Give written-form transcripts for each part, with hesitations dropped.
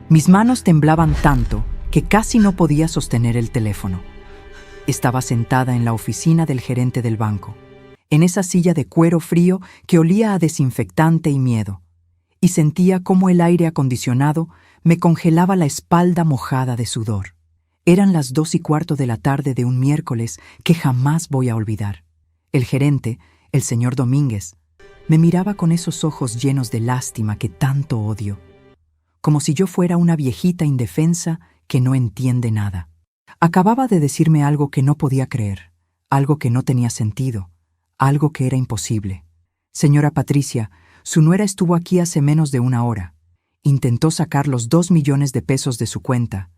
Mis manos temblaban tanto que casi no podía sostener el teléfono. Estaba sentada en la oficina del gerente del banco, en esa silla de cuero frío que olía a desinfectante y miedo, y sentía cómo el aire acondicionado me congelaba la espalda mojada de sudor. Eran las 2:15 de la tarde de un miércoles que jamás voy a olvidar. El gerente, el señor Domínguez, me miraba con esos ojos llenos de lástima que tanto odio, como si yo fuera una viejita indefensa que no entiende nada. Acababa de decirme algo que no podía creer, algo que no tenía sentido, algo que era imposible. Señora Patricia, su nuera estuvo aquí hace menos de una hora. Intentó sacar los 2 millones de pesos de su cuenta.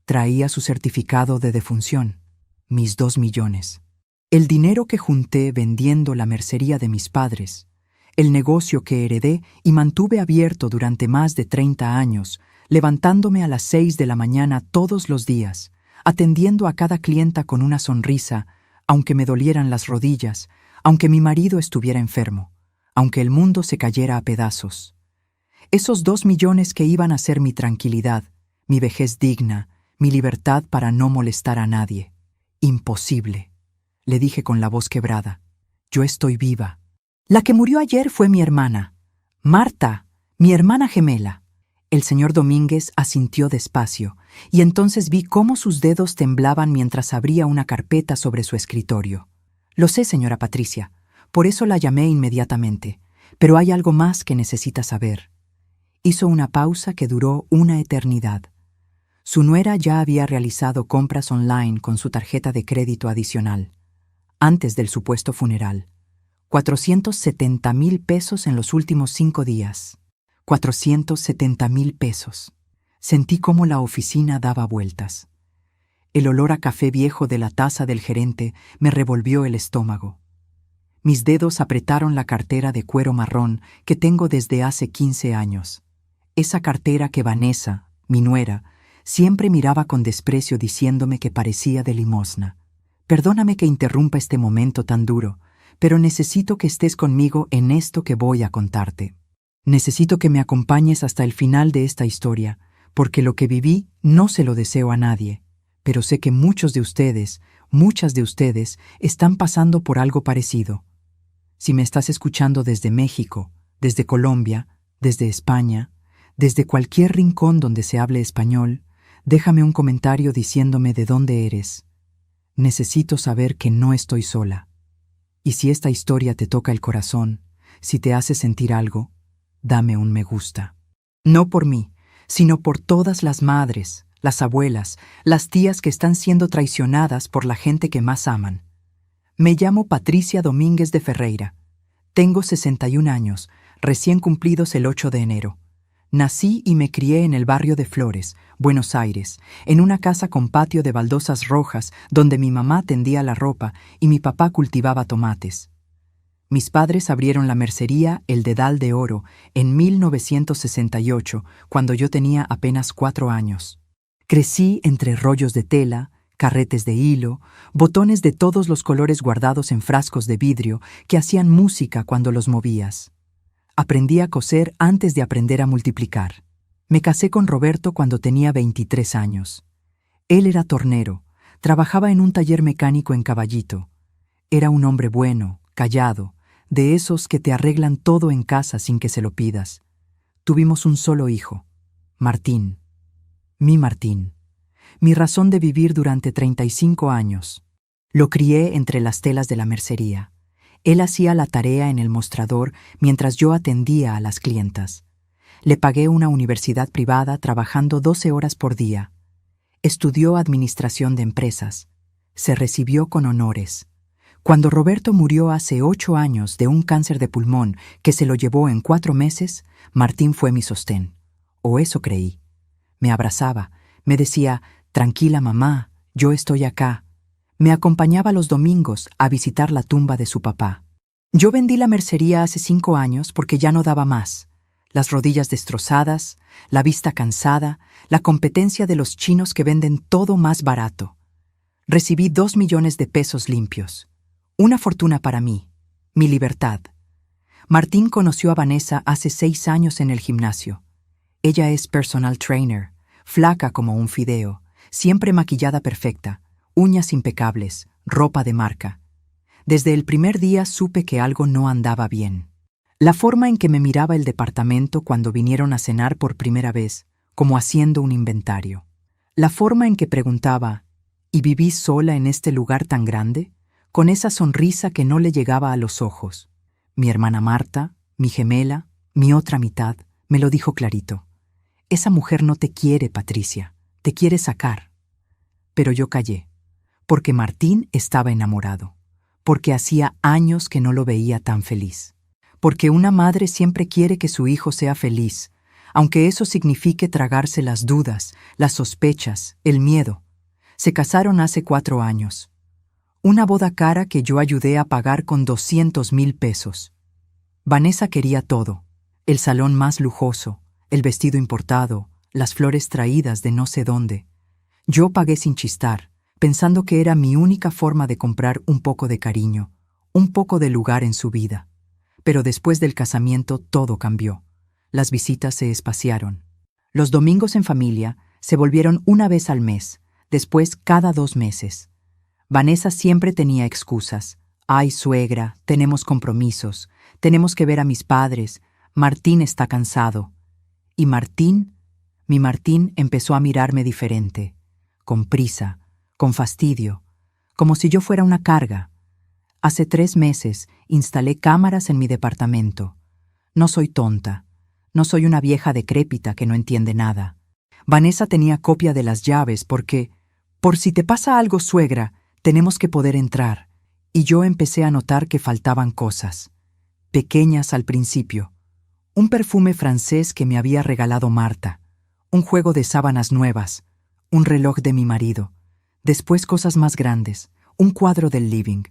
Traía su certificado de defunción. Mis 2 millones. El dinero que junté vendiendo la mercería de mis padres. El negocio que heredé y mantuve abierto durante más de 30 años, levantándome a las 6 de la mañana todos los días, atendiendo a cada clienta con una sonrisa, aunque me dolieran las rodillas, aunque mi marido estuviera enfermo, aunque el mundo se cayera a pedazos. Esos 2 millones que iban a ser mi tranquilidad, mi vejez digna, mi libertad para no molestar a nadie. Imposible, le dije con la voz quebrada. Yo estoy viva. La que murió ayer fue mi hermana, Marta, mi hermana gemela. El señor Domínguez asintió despacio, y entonces vi cómo sus dedos temblaban mientras abría una carpeta sobre su escritorio. Lo sé, señora Patricia, por eso la llamé inmediatamente, pero hay algo más que necesita saber. Hizo una pausa que duró una eternidad. Su nuera ya había realizado compras online con su tarjeta de crédito adicional, antes del supuesto funeral. 470,000 pesos en los últimos 5 días. 470,000 pesos. Sentí cómo la oficina daba vueltas. El olor a café viejo de la taza del gerente me revolvió el estómago. Mis dedos apretaron la cartera de cuero marrón que tengo desde hace 15 años. Esa cartera que Vanessa, mi nuera, siempre miraba con desprecio diciéndome que parecía de limosna. Perdóname que interrumpa este momento tan duro, pero necesito que estés conmigo en esto que voy a contarte. Necesito que me acompañes hasta el final de esta historia, porque lo que viví no se lo deseo a nadie, pero sé que muchas de ustedes, están pasando por algo parecido. Si me estás escuchando desde México, desde Colombia, desde España, desde cualquier rincón donde se hable español, déjame un comentario diciéndome de dónde eres. Necesito saber que no estoy sola. Y si esta historia te toca el corazón, si te hace sentir algo, dame un me gusta. No por mí, sino por todas las madres, las abuelas, las tías que están siendo traicionadas por la gente que más aman. Me llamo Patricia Domínguez de Ferreira. Tengo 61 años, recién cumplidos el 8 de enero. Nací y me crié en el barrio de Flores, Buenos Aires, en una casa con patio de baldosas rojas donde mi mamá tendía la ropa y mi papá cultivaba tomates. Mis padres abrieron la mercería El Dedal de Oro en 1968, cuando yo tenía apenas 4 años. Crecí entre rollos de tela, carretes de hilo, botones de todos los colores guardados en frascos de vidrio que hacían música cuando los movías. Aprendí a coser antes de aprender a multiplicar. Me casé con Roberto cuando tenía 23 años. Él era tornero, trabajaba en un taller mecánico en Caballito. Era un hombre bueno, callado, de esos que te arreglan todo en casa sin que se lo pidas. Tuvimos un solo hijo, Martín. Mi razón de vivir durante 35 años. Lo crié entre las telas de la mercería. Él hacía la tarea en el mostrador mientras yo atendía a las clientas. Le pagué una universidad privada trabajando 12 horas por día. Estudió administración de empresas. Se recibió con honores. Cuando Roberto murió hace 8 años de un cáncer de pulmón que se lo llevó en 4 meses, Martín fue mi sostén. O eso creí. Me abrazaba, me decía, tranquila mamá, yo estoy acá. Me acompañaba los domingos a visitar la tumba de su papá. Yo vendí la mercería hace 5 años porque ya no daba más. Las rodillas destrozadas, la vista cansada, la competencia de los chinos que venden todo más barato. Recibí 2 millones de pesos limpios. Una fortuna para mí, mi libertad. Martín conoció a Vanessa hace 6 años en el gimnasio. Ella es personal trainer, flaca como un fideo, siempre maquillada perfecta, uñas impecables, ropa de marca. Desde el primer día supe que algo no andaba bien. La forma en que me miraba el departamento cuando vinieron a cenar por primera vez, como haciendo un inventario. La forma en que preguntaba, ¿y vivís sola en este lugar tan grande? Con esa sonrisa que no le llegaba a los ojos. Mi hermana Marta, mi gemela, mi otra mitad, me lo dijo clarito. Esa mujer no te quiere, Patricia, te quiere sacar. Pero yo callé, porque Martín estaba enamorado, porque hacía años que no lo veía tan feliz. Porque una madre siempre quiere que su hijo sea feliz, aunque eso signifique tragarse las dudas, las sospechas, el miedo. Se casaron hace 4 años. Una boda cara que yo ayudé a pagar con 200,000 pesos. Vanessa quería todo, el salón más lujoso, el vestido importado, las flores traídas de no sé dónde. Yo pagué sin chistar, pensando que era mi única forma de comprar un poco de cariño, un poco de lugar en su vida. Pero después del casamiento todo cambió. Las visitas se espaciaron. Los domingos en familia se volvieron una vez al mes, después cada 2 meses. Vanessa siempre tenía excusas. Ay, suegra, tenemos compromisos, tenemos que ver a mis padres, Martín está cansado. Y mi Martín empezó a mirarme diferente, con prisa, con fastidio, como si yo fuera una carga. Hace 3 meses instalé cámaras en mi departamento. No soy tonta, no soy una vieja decrépita que no entiende nada. Vanessa tenía copia de las llaves porque, por si te pasa algo, suegra, tenemos que poder entrar. Y yo empecé a notar que faltaban cosas, pequeñas al principio. Un perfume francés que me había regalado Marta, un juego de sábanas nuevas, un reloj de mi marido, después cosas más grandes, un cuadro del living,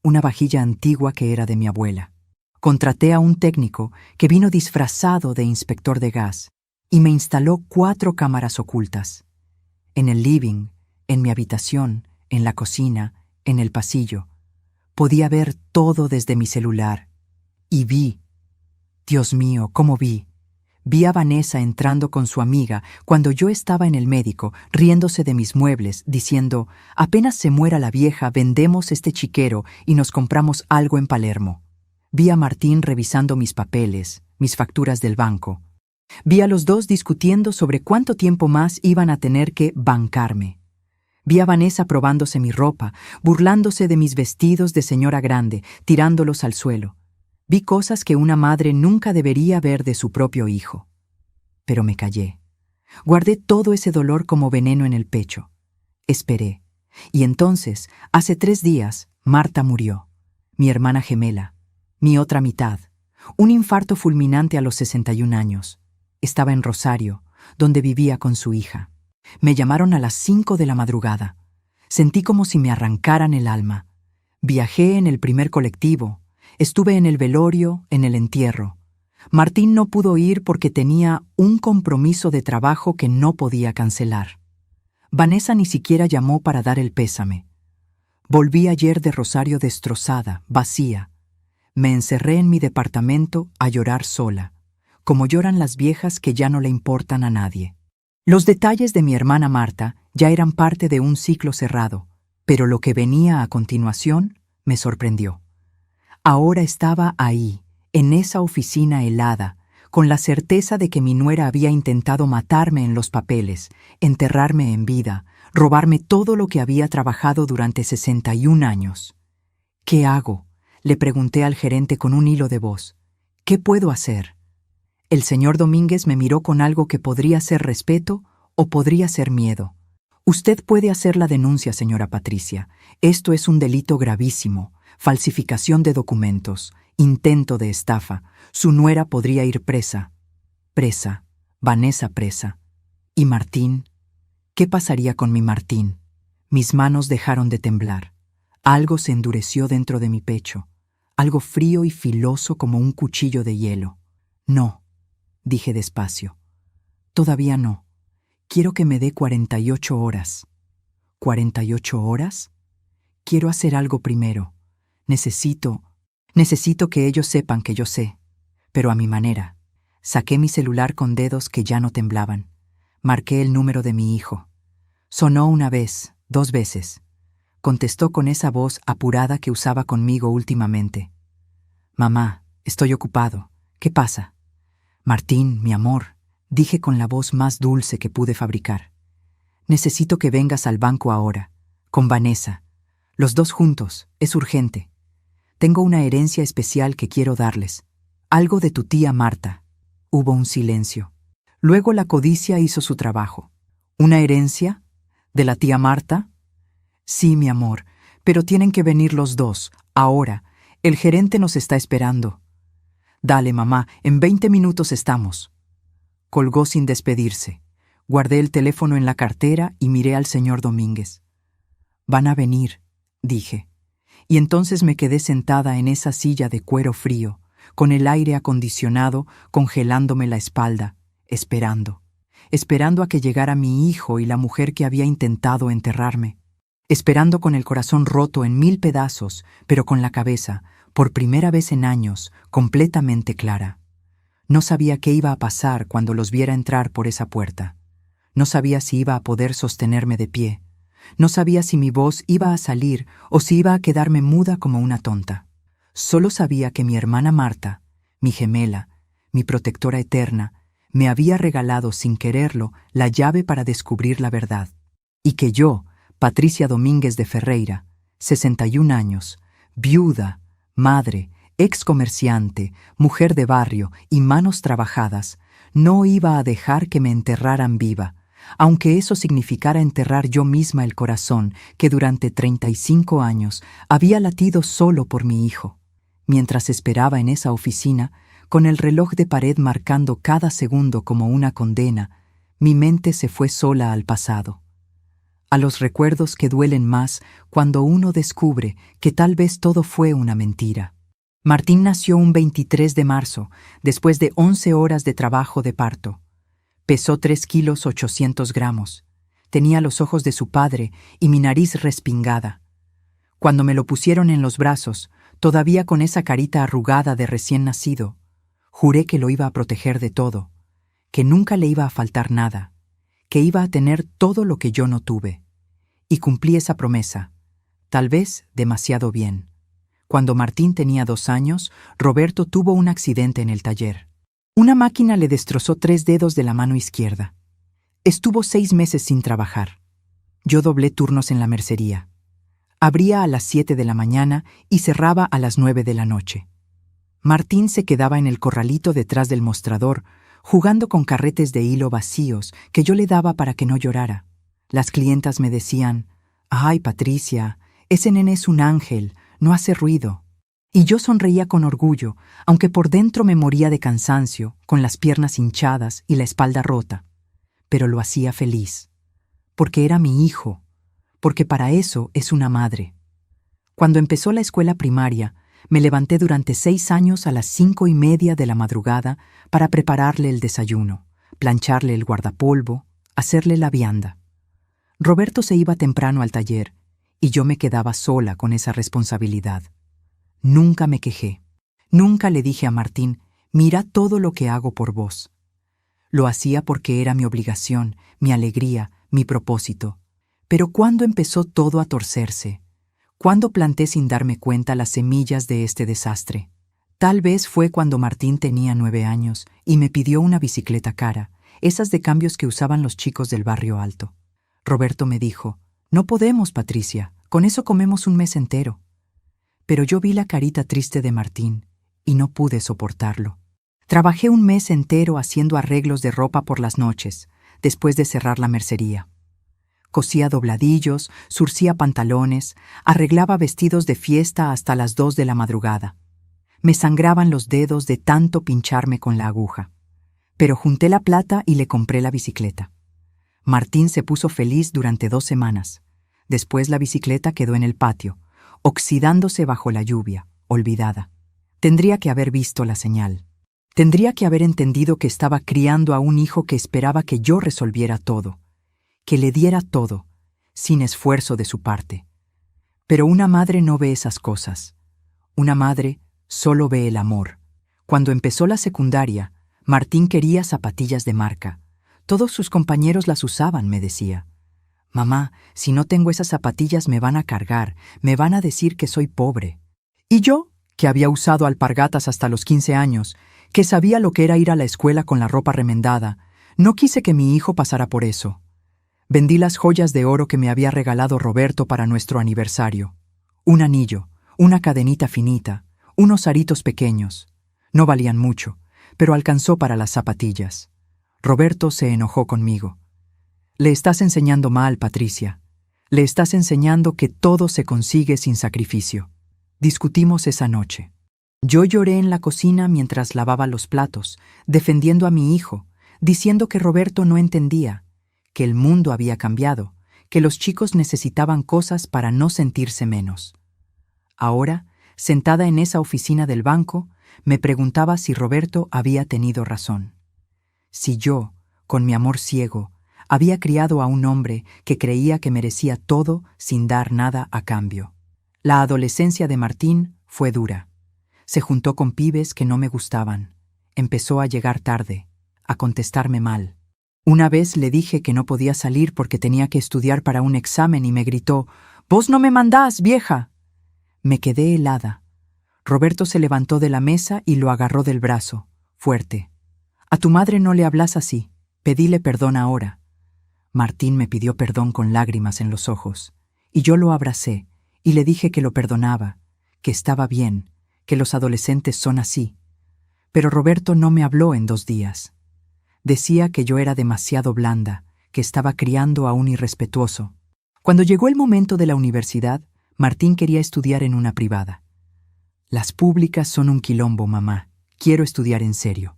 una vajilla antigua que era de mi abuela. Contraté a un técnico que vino disfrazado de inspector de gas y me instaló 4 cámaras ocultas. En el living, en mi habitación, en la cocina, en el pasillo. Podía ver todo desde mi celular. Y vi, Dios mío, ¿cómo vi? Vi a Vanessa entrando con su amiga cuando yo estaba en el médico, riéndose de mis muebles, diciendo, apenas se muera la vieja, vendemos este chiquero y nos compramos algo en Palermo. Vi a Martín revisando mis papeles, mis facturas del banco. Vi a los dos discutiendo sobre cuánto tiempo más iban a tener que bancarme. Vi a Vanessa probándose mi ropa, burlándose de mis vestidos de señora grande, tirándolos al suelo. Vi cosas que una madre nunca debería ver de su propio hijo. Pero me callé. Guardé todo ese dolor como veneno en el pecho. Esperé. Y entonces, hace 3 días, Marta murió. Mi hermana gemela. Mi otra mitad. Un infarto fulminante a los 61 años. Estaba en Rosario, donde vivía con su hija. Me llamaron a las 5 de la madrugada. Sentí como si me arrancaran el alma. Viajé en el primer colectivo. Estuve en el velorio, en el entierro. Martín no pudo ir porque tenía un compromiso de trabajo que no podía cancelar. Vanessa ni siquiera llamó para dar el pésame. Volví ayer de Rosario destrozada, vacía. Me encerré en mi departamento a llorar sola, como lloran las viejas que ya no le importan a nadie. Los detalles de mi hermana Marta ya eran parte de un ciclo cerrado, pero lo que venía a continuación me sorprendió. Ahora estaba ahí, en esa oficina helada, con la certeza de que mi nuera había intentado matarme en los papeles, enterrarme en vida, robarme todo lo que había trabajado durante 61 años. ¿Qué hago?, le pregunté al gerente con un hilo de voz. ¿Qué puedo hacer? El señor Domínguez me miró con algo que podría ser respeto o podría ser miedo. Usted puede hacer la denuncia, señora Patricia. Esto es un delito gravísimo. Falsificación de documentos, intento de estafa. Su nuera podría ir presa. Presa. Vanessa presa. ¿Y Martín? ¿Qué pasaría con mi Martín? Mis manos dejaron de temblar. Algo se endureció dentro de mi pecho. Algo frío y filoso como un cuchillo de hielo. No, dije despacio. Todavía no. Quiero que me dé 48 horas. ¿48 horas? Quiero hacer algo primero. Necesito que ellos sepan que yo sé, pero a mi manera. Saqué mi celular con dedos que ya no temblaban. Marqué el número de mi hijo. Sonó una vez, 2 veces. Contestó con esa voz apurada que usaba conmigo últimamente. «Mamá, estoy ocupado. ¿Qué pasa?» «Martín, mi amor», dije con la voz más dulce que pude fabricar. «Necesito que vengas al banco ahora, con Vanessa. Los 2 juntos, es urgente. Tengo una herencia especial que quiero darles. Algo de tu tía Marta». Hubo un silencio. Luego la codicia hizo su trabajo. «¿Una herencia? ¿De la tía Marta?» «Sí, mi amor, pero tienen que venir los 2, ahora. El gerente nos está esperando». «Dale, mamá, en 20 minutos estamos». Colgó sin despedirse. Guardé el teléfono en la cartera y miré al señor Domínguez. «Van a venir», dije. Y entonces me quedé sentada en esa silla de cuero frío, con el aire acondicionado congelándome la espalda, esperando a que llegara mi hijo y la mujer que había intentado enterrarme, esperando con el corazón roto en 1000 pedazos, pero con la cabeza, por primera vez en años, completamente clara. No sabía qué iba a pasar cuando los viera entrar por esa puerta. No sabía si iba a poder sostenerme de pie. No sabía si mi voz iba a salir o si iba a quedarme muda como una tonta. Solo sabía que mi hermana Marta, mi gemela, mi protectora eterna, me había regalado sin quererlo la llave para descubrir la verdad. Y que yo, Patricia Domínguez de Ferreira, 61 años, viuda, madre, ex comerciante, mujer de barrio y manos trabajadas, no iba a dejar que me enterraran viva, aunque eso significara enterrar yo misma el corazón que durante 35 años había latido solo por mi hijo. Mientras esperaba en esa oficina, con el reloj de pared marcando cada segundo como una condena, mi mente se fue sola al pasado. A los recuerdos que duelen más cuando uno descubre que tal vez todo fue una mentira. Martín nació un 23 de marzo, después de 11 horas de trabajo de parto. Pesó 3 kilos 800 gramos. Tenía los ojos de su padre y mi nariz respingada. Cuando me lo pusieron en los brazos, todavía con esa carita arrugada de recién nacido, juré que lo iba a proteger de todo, que nunca le iba a faltar nada, que iba a tener todo lo que yo no tuve. Y cumplí esa promesa, tal vez demasiado bien. Cuando Martín tenía 2 años, Roberto tuvo un accidente en el taller. Una máquina le destrozó 3 dedos de la mano izquierda. Estuvo 6 meses sin trabajar. Yo doblé turnos en la mercería. Abría a las 7 de la mañana y cerraba a las 9 de la noche. Martín se quedaba en el corralito detrás del mostrador, jugando con carretes de hilo vacíos que yo le daba para que no llorara. Las clientas me decían: «Ay, Patricia, ese nene es un ángel, no hace ruido». Y yo sonreía con orgullo, aunque por dentro me moría de cansancio, con las piernas hinchadas y la espalda rota. Pero lo hacía feliz, porque era mi hijo, porque para eso es una madre. Cuando empezó la escuela primaria, me levanté durante 6 años a las 5:30 de la madrugada para prepararle el desayuno, plancharle el guardapolvo, hacerle la vianda. Roberto se iba temprano al taller y yo me quedaba sola con esa responsabilidad. Nunca me quejé. Nunca le dije a Martín: «Mira todo lo que hago por vos». Lo hacía porque era mi obligación, mi alegría, mi propósito. Pero ¿cuándo empezó todo a torcerse? ¿Cuándo planté sin darme cuenta las semillas de este desastre? Tal vez fue cuando Martín tenía 9 años y me pidió una bicicleta cara, esas de cambios que usaban los chicos del barrio alto. Roberto me dijo: «No podemos, Patricia, con eso comemos un mes entero». Pero yo vi la carita triste de Martín y no pude soportarlo. Trabajé un mes entero haciendo arreglos de ropa por las noches, después de cerrar la mercería. Cosía dobladillos, zurcía pantalones, arreglaba vestidos de fiesta hasta las 2 de la madrugada. Me sangraban los dedos de tanto pincharme con la aguja. Pero junté la plata y le compré la bicicleta. Martín se puso feliz durante 2 semanas. Después la bicicleta quedó en el patio, oxidándose bajo la lluvia, olvidada. Tendría que haber visto la señal. Tendría que haber entendido que estaba criando a un hijo que esperaba que yo resolviera todo, que le diera todo, sin esfuerzo de su parte. Pero una madre no ve esas cosas. Una madre solo ve el amor. Cuando empezó la secundaria, Martín quería zapatillas de marca. Todos sus compañeros las usaban, me decía. Mamá, si no tengo esas zapatillas me van a cargar, me van a decir que soy pobre. Y yo, que había usado alpargatas hasta los 15 años, que sabía lo que era ir a la escuela con la ropa remendada, no quise que mi hijo pasara por eso. Vendí las joyas de oro que me había regalado Roberto para nuestro aniversario. Un anillo, una cadenita finita, unos aritos pequeños. No valían mucho, pero alcanzó para las zapatillas. Roberto se enojó conmigo. Le estás enseñando mal, Patricia. Le estás enseñando que todo se consigue sin sacrificio. Discutimos esa noche. Yo lloré en la cocina mientras lavaba los platos, defendiendo a mi hijo, diciendo que Roberto no entendía, que el mundo había cambiado, que los chicos necesitaban cosas para no sentirse menos. Ahora, sentada en esa oficina del banco, me preguntaba si Roberto había tenido razón. Si yo, con mi amor ciego, había criado a un hombre que creía que merecía todo sin dar nada a cambio. La adolescencia de Martín fue dura. Se juntó con pibes que no me gustaban. Empezó a llegar tarde, a contestarme mal. Una vez le dije que no podía salir porque tenía que estudiar para un examen y me gritó: «¡Vos no me mandás, vieja!». Me quedé helada. Roberto se levantó de la mesa y lo agarró del brazo, fuerte. «A tu madre no le hablas así. Pedile perdón ahora». Martín me pidió perdón con lágrimas en los ojos, y yo lo abracé y le dije que lo perdonaba, que estaba bien, que los adolescentes son así. Pero Roberto no me habló en 2 días. Decía que yo era demasiado blanda, que estaba criando a un irrespetuoso. Cuando llegó el momento de la universidad, Martín quería estudiar en una privada. «Las públicas son un quilombo, mamá. Quiero estudiar en serio».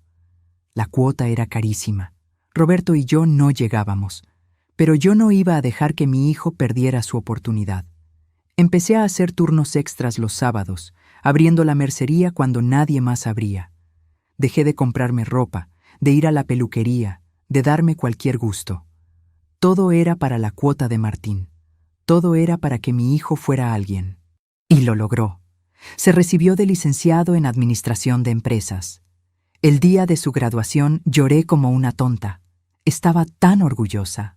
La cuota era carísima. Roberto y yo no llegábamos. Pero yo no iba a dejar que mi hijo perdiera su oportunidad. Empecé a hacer turnos extras los sábados, abriendo la mercería cuando nadie más abría. Dejé de comprarme ropa, de ir a la peluquería, de darme cualquier gusto. Todo era para la cuota de Martín. Todo era para que mi hijo fuera alguien. Y lo logró. Se recibió de licenciado en Administración de Empresas. El día de su graduación lloré como una tonta. Estaba tan orgullosa.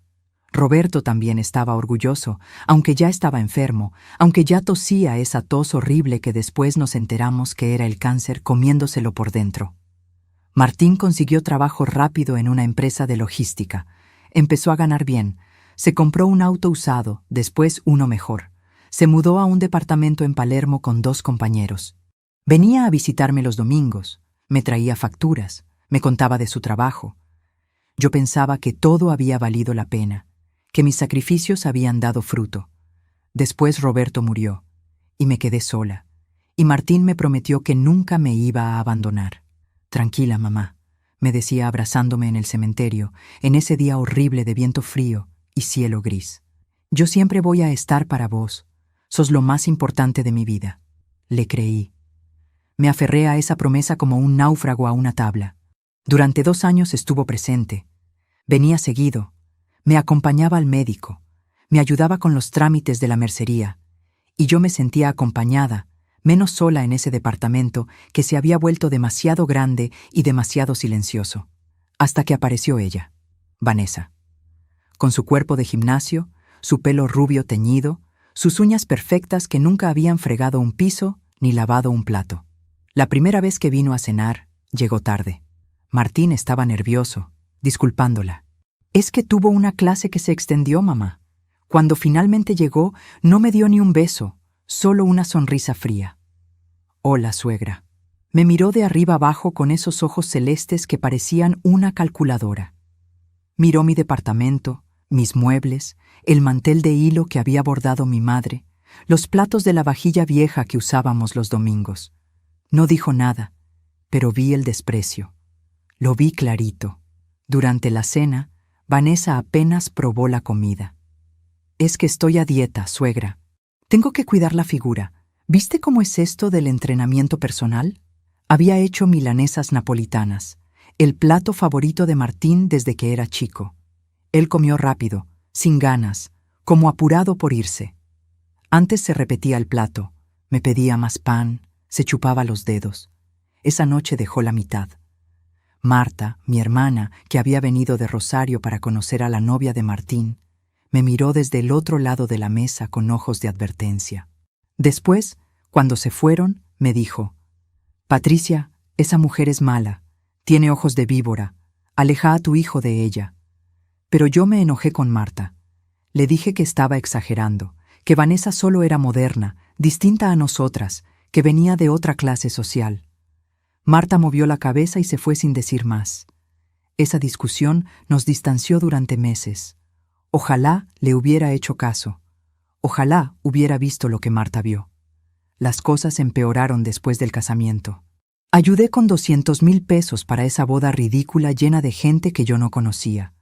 Roberto también estaba orgulloso, aunque ya estaba enfermo, aunque ya tosía esa tos horrible que después nos enteramos que era el cáncer comiéndoselo por dentro. Martín consiguió trabajo rápido en una empresa de logística. Empezó a ganar bien. Se compró un auto usado, después uno mejor. Se mudó a un departamento en Palermo con 2 compañeros. Venía a visitarme los domingos, me traía facturas, me contaba de su trabajo. Yo pensaba que todo había valido la pena, que mis sacrificios habían dado fruto. Después Roberto murió, y me quedé sola, y Martín me prometió que nunca me iba a abandonar. «Tranquila, mamá», me decía abrazándome en el cementerio, en ese día horrible de viento frío y cielo gris. «Yo siempre voy a estar para vos. Sos lo más importante de mi vida». Le creí. Me aferré a esa promesa como un náufrago a una tabla. Durante 2 años estuvo presente. Venía seguido. Me acompañaba al médico. Me ayudaba con los trámites de la mercería. Y yo me sentía acompañada, menos sola en ese departamento que se había vuelto demasiado grande y demasiado silencioso. Hasta que apareció ella, Vanessa. Con su cuerpo de gimnasio, su pelo rubio teñido, sus uñas perfectas que nunca habían fregado un piso ni lavado un plato. La primera vez que vino a cenar, llegó tarde. Martín estaba nervioso, disculpándola. «Es que tuvo una clase que se extendió, mamá. Cuando finalmente llegó, no me dio ni un beso, solo una sonrisa fría». «Hola, suegra». Me miró de arriba abajo con esos ojos celestes que parecían una calculadora. Miró mi departamento, mis muebles, el mantel de hilo que había bordado mi madre, los platos de la vajilla vieja que usábamos los domingos. No dijo nada, pero vi el desprecio. Lo vi clarito. Durante la cena, Vanessa apenas probó la comida. «Es que estoy a dieta, suegra. Tengo que cuidar la figura. ¿Viste cómo es esto del entrenamiento personal?». Había hecho milanesas napolitanas, el plato favorito de Martín desde que era chico. Él comió rápido, sin ganas, como apurado por irse. Antes se repetía el plato, me pedía más pan, se chupaba los dedos. Esa noche dejó la mitad. Marta, mi hermana, que había venido de Rosario para conocer a la novia de Martín, me miró desde el otro lado de la mesa con ojos de advertencia. Después, cuando se fueron, me dijo: «Patricia, esa mujer es mala, tiene ojos de víbora, aleja a tu hijo de ella». Pero yo me enojé con Marta. Le dije que estaba exagerando, que Vanessa solo era moderna, distinta a nosotras, que venía de otra clase social. Marta movió la cabeza y se fue sin decir más. Esa discusión nos distanció durante meses. Ojalá le hubiera hecho caso. Ojalá hubiera visto lo que Marta vio. Las cosas empeoraron después del casamiento. Ayudé con 200,000 pesos para esa boda ridícula llena de gente que yo no conocía,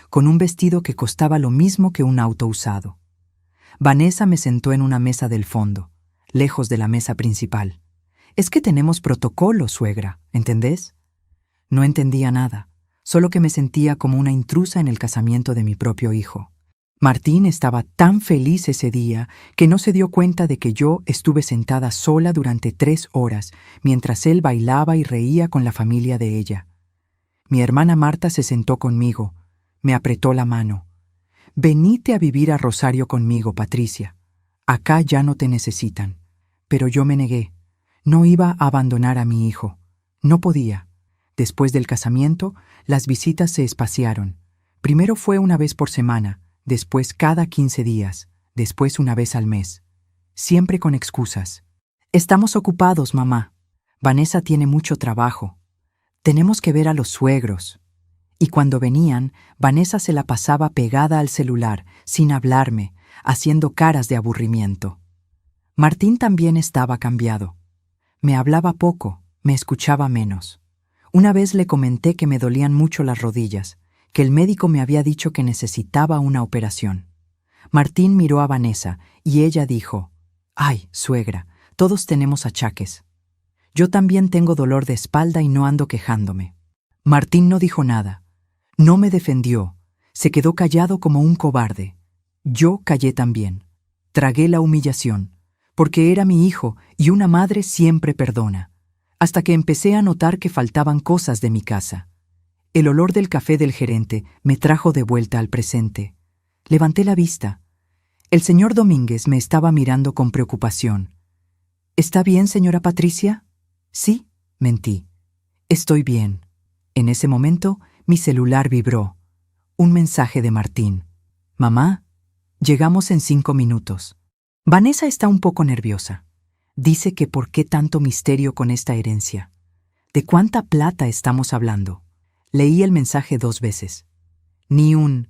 con un vestido que costaba lo mismo que un auto usado. Vanessa me sentó en una mesa del fondo, lejos de la mesa principal. Es que tenemos protocolo, suegra, ¿entendés? No entendía nada, solo que me sentía como una intrusa en el casamiento de mi propio hijo. Martín estaba tan feliz ese día que no se dio cuenta de que yo estuve sentada sola durante 3 horas, mientras él bailaba y reía con la familia de ella. Mi hermana Marta se sentó conmigo, me apretó la mano. «Venite a vivir a Rosario conmigo, Patricia. Acá ya no te necesitan». Pero yo me negué. No iba a abandonar a mi hijo. No podía. Después del casamiento, las visitas se espaciaron. Primero fue una vez por semana, después cada 15 días, después una vez al mes. Siempre con excusas. «Estamos ocupados, mamá. Vanessa tiene mucho trabajo. Tenemos que ver a los suegros». Y cuando venían, Vanessa se la pasaba pegada al celular, sin hablarme, haciendo caras de aburrimiento. Martín también estaba cambiado. Me hablaba poco, me escuchaba menos. Una vez le comenté que me dolían mucho las rodillas, que el médico me había dicho que necesitaba una operación. Martín miró a Vanessa y ella dijo: «Ay, suegra, todos tenemos achaques. Yo también tengo dolor de espalda y no ando quejándome». Martín no dijo nada. No me defendió. Se quedó callado como un cobarde. Yo callé también. Tragué la humillación, porque era mi hijo y una madre siempre perdona, hasta que empecé a notar que faltaban cosas de mi casa. El olor del café del gerente me trajo de vuelta al presente. Levanté la vista. El señor Domínguez me estaba mirando con preocupación. «¿Está bien, señora Patricia?» «Sí», mentí. «Estoy bien». En ese momento, mi celular vibró. Un mensaje de Martín. «Mamá, llegamos en 5 minutos. Vanessa está un poco nerviosa. Dice que por qué tanto misterio con esta herencia. ¿De cuánta plata estamos hablando?» Leí el mensaje 2 veces. Ni un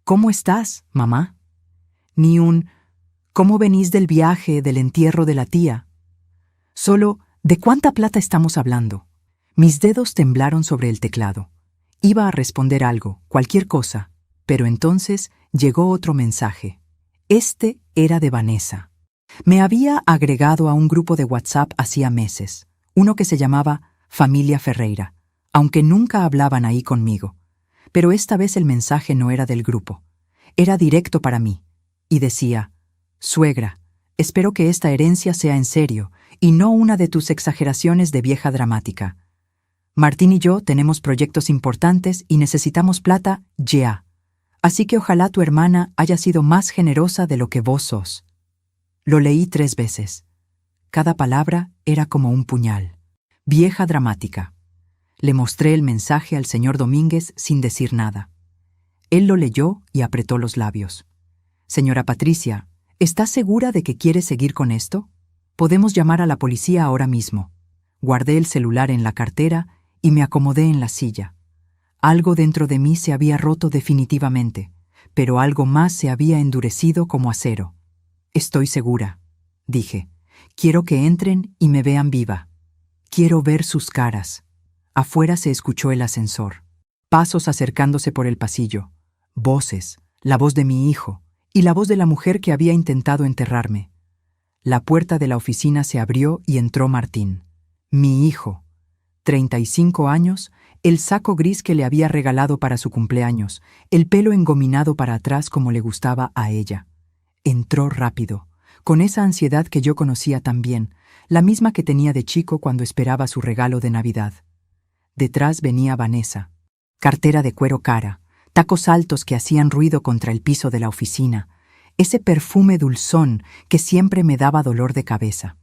«¿Cómo estás, mamá?» Ni un «¿Cómo venís del viaje, del entierro de la tía?» Solo «¿De cuánta plata estamos hablando?» Mis dedos temblaron sobre el teclado. Iba a responder algo, cualquier cosa, pero entonces llegó otro mensaje. Este era de Vanessa. Me había agregado a un grupo de WhatsApp hacía meses, uno que se llamaba Familia Ferreira, aunque nunca hablaban ahí conmigo. Pero esta vez el mensaje no era del grupo. Era directo para mí, y decía: «Suegra, espero que esta herencia sea en serio y no una de tus exageraciones de vieja dramática. Martín y yo tenemos proyectos importantes y necesitamos plata ya. Así que ojalá tu hermana haya sido más generosa de lo que vos sos». Lo leí 3 veces. Cada palabra era como un puñal. Vieja dramática. Le mostré el mensaje al señor Domínguez sin decir nada. Él lo leyó y apretó los labios. «Señora Patricia, ¿está segura de que quiere seguir con esto? Podemos llamar a la policía ahora mismo». Guardé el celular en la cartera y me acomodé en la silla. Algo dentro de mí se había roto definitivamente, pero algo más se había endurecido como acero. «Estoy segura», dije. «Quiero que entren y me vean viva. Quiero ver sus caras». Afuera se escuchó el ascensor. Pasos acercándose por el pasillo. Voces, la voz de mi hijo y la voz de la mujer que había intentado enterrarme. La puerta de la oficina se abrió y entró Martín. Mi hijo. 35 años, el saco gris que le había regalado para su cumpleaños, el pelo engominado para atrás como le gustaba a ella. Entró rápido, con esa ansiedad que yo conocía tan bien, la misma que tenía de chico cuando esperaba su regalo de Navidad. Detrás venía Vanessa. Cartera de cuero cara, tacos altos que hacían ruido contra el piso de la oficina, ese perfume dulzón que siempre me daba dolor de cabeza.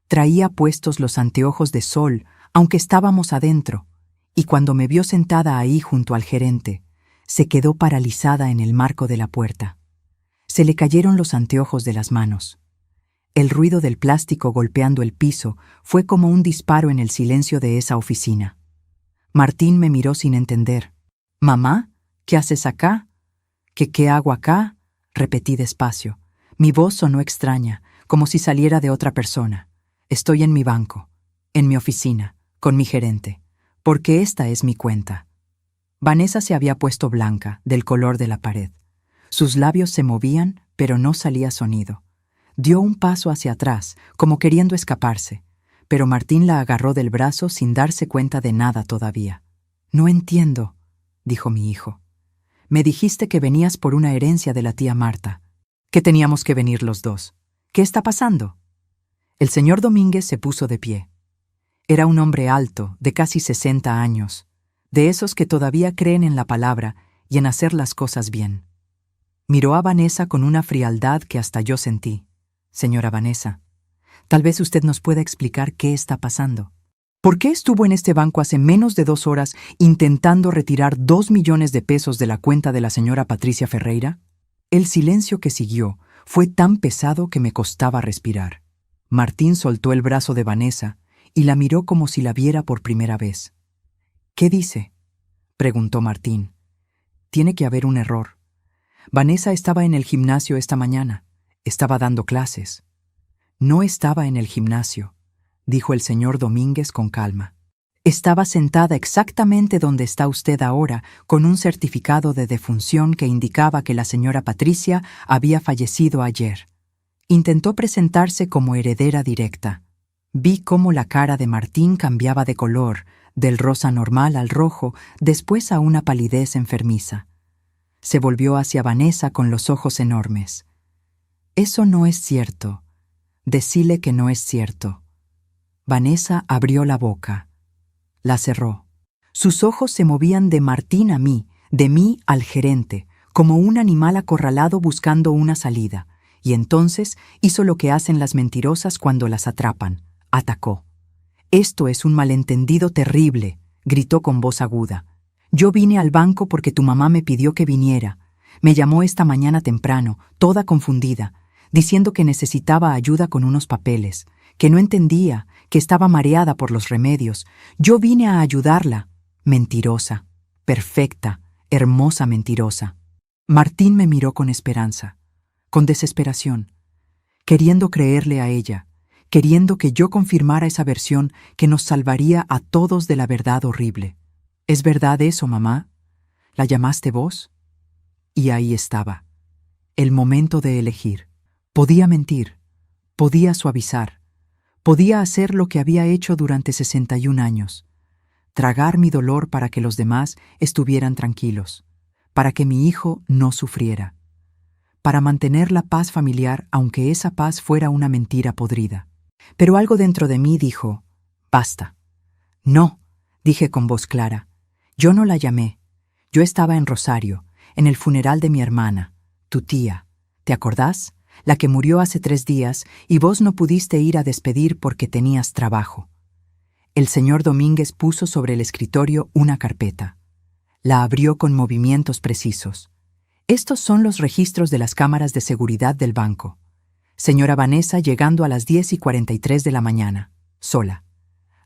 Traía puestos los anteojos de sol, aunque estábamos adentro, y cuando me vio sentada ahí junto al gerente, se quedó paralizada en el marco de la puerta. Se le cayeron los anteojos de las manos. El ruido del plástico golpeando el piso fue como un disparo en el silencio de esa oficina. Martín me miró sin entender. «¿Mamá? ¿Qué haces acá?» ¿Qué hago acá?», repetí despacio. Mi voz sonó extraña, como si saliera de otra persona. «Estoy en mi banco, en mi oficina, con mi gerente, porque esta es mi cuenta». Vanessa se había puesto blanca, del color de la pared. Sus labios se movían, pero no salía sonido. Dio un paso hacia atrás, como queriendo escaparse, pero Martín la agarró del brazo sin darse cuenta de nada todavía. «No entiendo», dijo mi hijo. «Me dijiste que venías por una herencia de la tía Marta, que teníamos que venir los dos. ¿Qué está pasando?» El señor Domínguez se puso de pie. Era un hombre alto, de casi 60 años, de esos que todavía creen en la palabra y en hacer las cosas bien. Miró a Vanessa con una frialdad que hasta yo sentí. «Señora Vanessa, tal vez usted nos pueda explicar qué está pasando. ¿Por qué estuvo en este banco hace menos de 2 horas intentando retirar 2 millones de pesos de la cuenta de la señora Patricia Ferreira?» El silencio que siguió fue tan pesado que me costaba respirar. Martín soltó el brazo de Vanessa y la miró como si la viera por primera vez. «¿Qué dice?», preguntó Martín. «Tiene que haber un error. Vanessa estaba en el gimnasio esta mañana. Estaba dando clases». «No estaba en el gimnasio», dijo el señor Domínguez con calma. «Estaba sentada exactamente donde está usted ahora, con un certificado de defunción que indicaba que la señora Patricia había fallecido ayer. Intentó presentarse como heredera directa. Vi cómo la cara de Martín cambiaba de color, del rosa normal al rojo, después a una palidez enfermiza. Se volvió hacia Vanessa con los ojos enormes. «Eso no es cierto. Decile que no es cierto». Vanessa abrió la boca. La cerró. Sus ojos se movían de Martín a mí, de mí al gerente, como un animal acorralado buscando una salida, y entonces hizo lo que hacen las mentirosas cuando las atrapan. Atacó. «Esto es un malentendido terrible», gritó con voz aguda. «Yo vine al banco porque tu mamá me pidió que viniera. Me llamó esta mañana temprano, toda confundida, diciendo que necesitaba ayuda con unos papeles, que no entendía, que estaba mareada por los remedios. Yo vine a ayudarla». Mentirosa, perfecta, hermosa mentirosa. Martín me miró con esperanza, con desesperación, queriendo creerle a ella, queriendo que yo confirmara esa versión que nos salvaría a todos de la verdad horrible. «¿Es verdad eso, mamá? ¿La llamaste vos?» Y ahí estaba, el momento de elegir. Podía mentir, podía suavizar, podía hacer lo que había hecho durante 61 años, tragar mi dolor para que los demás estuvieran tranquilos, para que mi hijo no sufriera, para mantener la paz familiar aunque esa paz fuera una mentira podrida. Pero algo dentro de mí dijo: «Basta». «No», dije con voz clara. «Yo no la llamé. Yo estaba en Rosario, en el funeral de mi hermana, tu tía. ¿Te acordás? La que murió hace 3 días y vos no pudiste ir a despedir porque tenías trabajo». El señor Domínguez puso sobre el escritorio una carpeta. La abrió con movimientos precisos. «Estos son los registros de las cámaras de seguridad del banco. Señora Vanessa llegando a las 10:43 de la mañana, sola.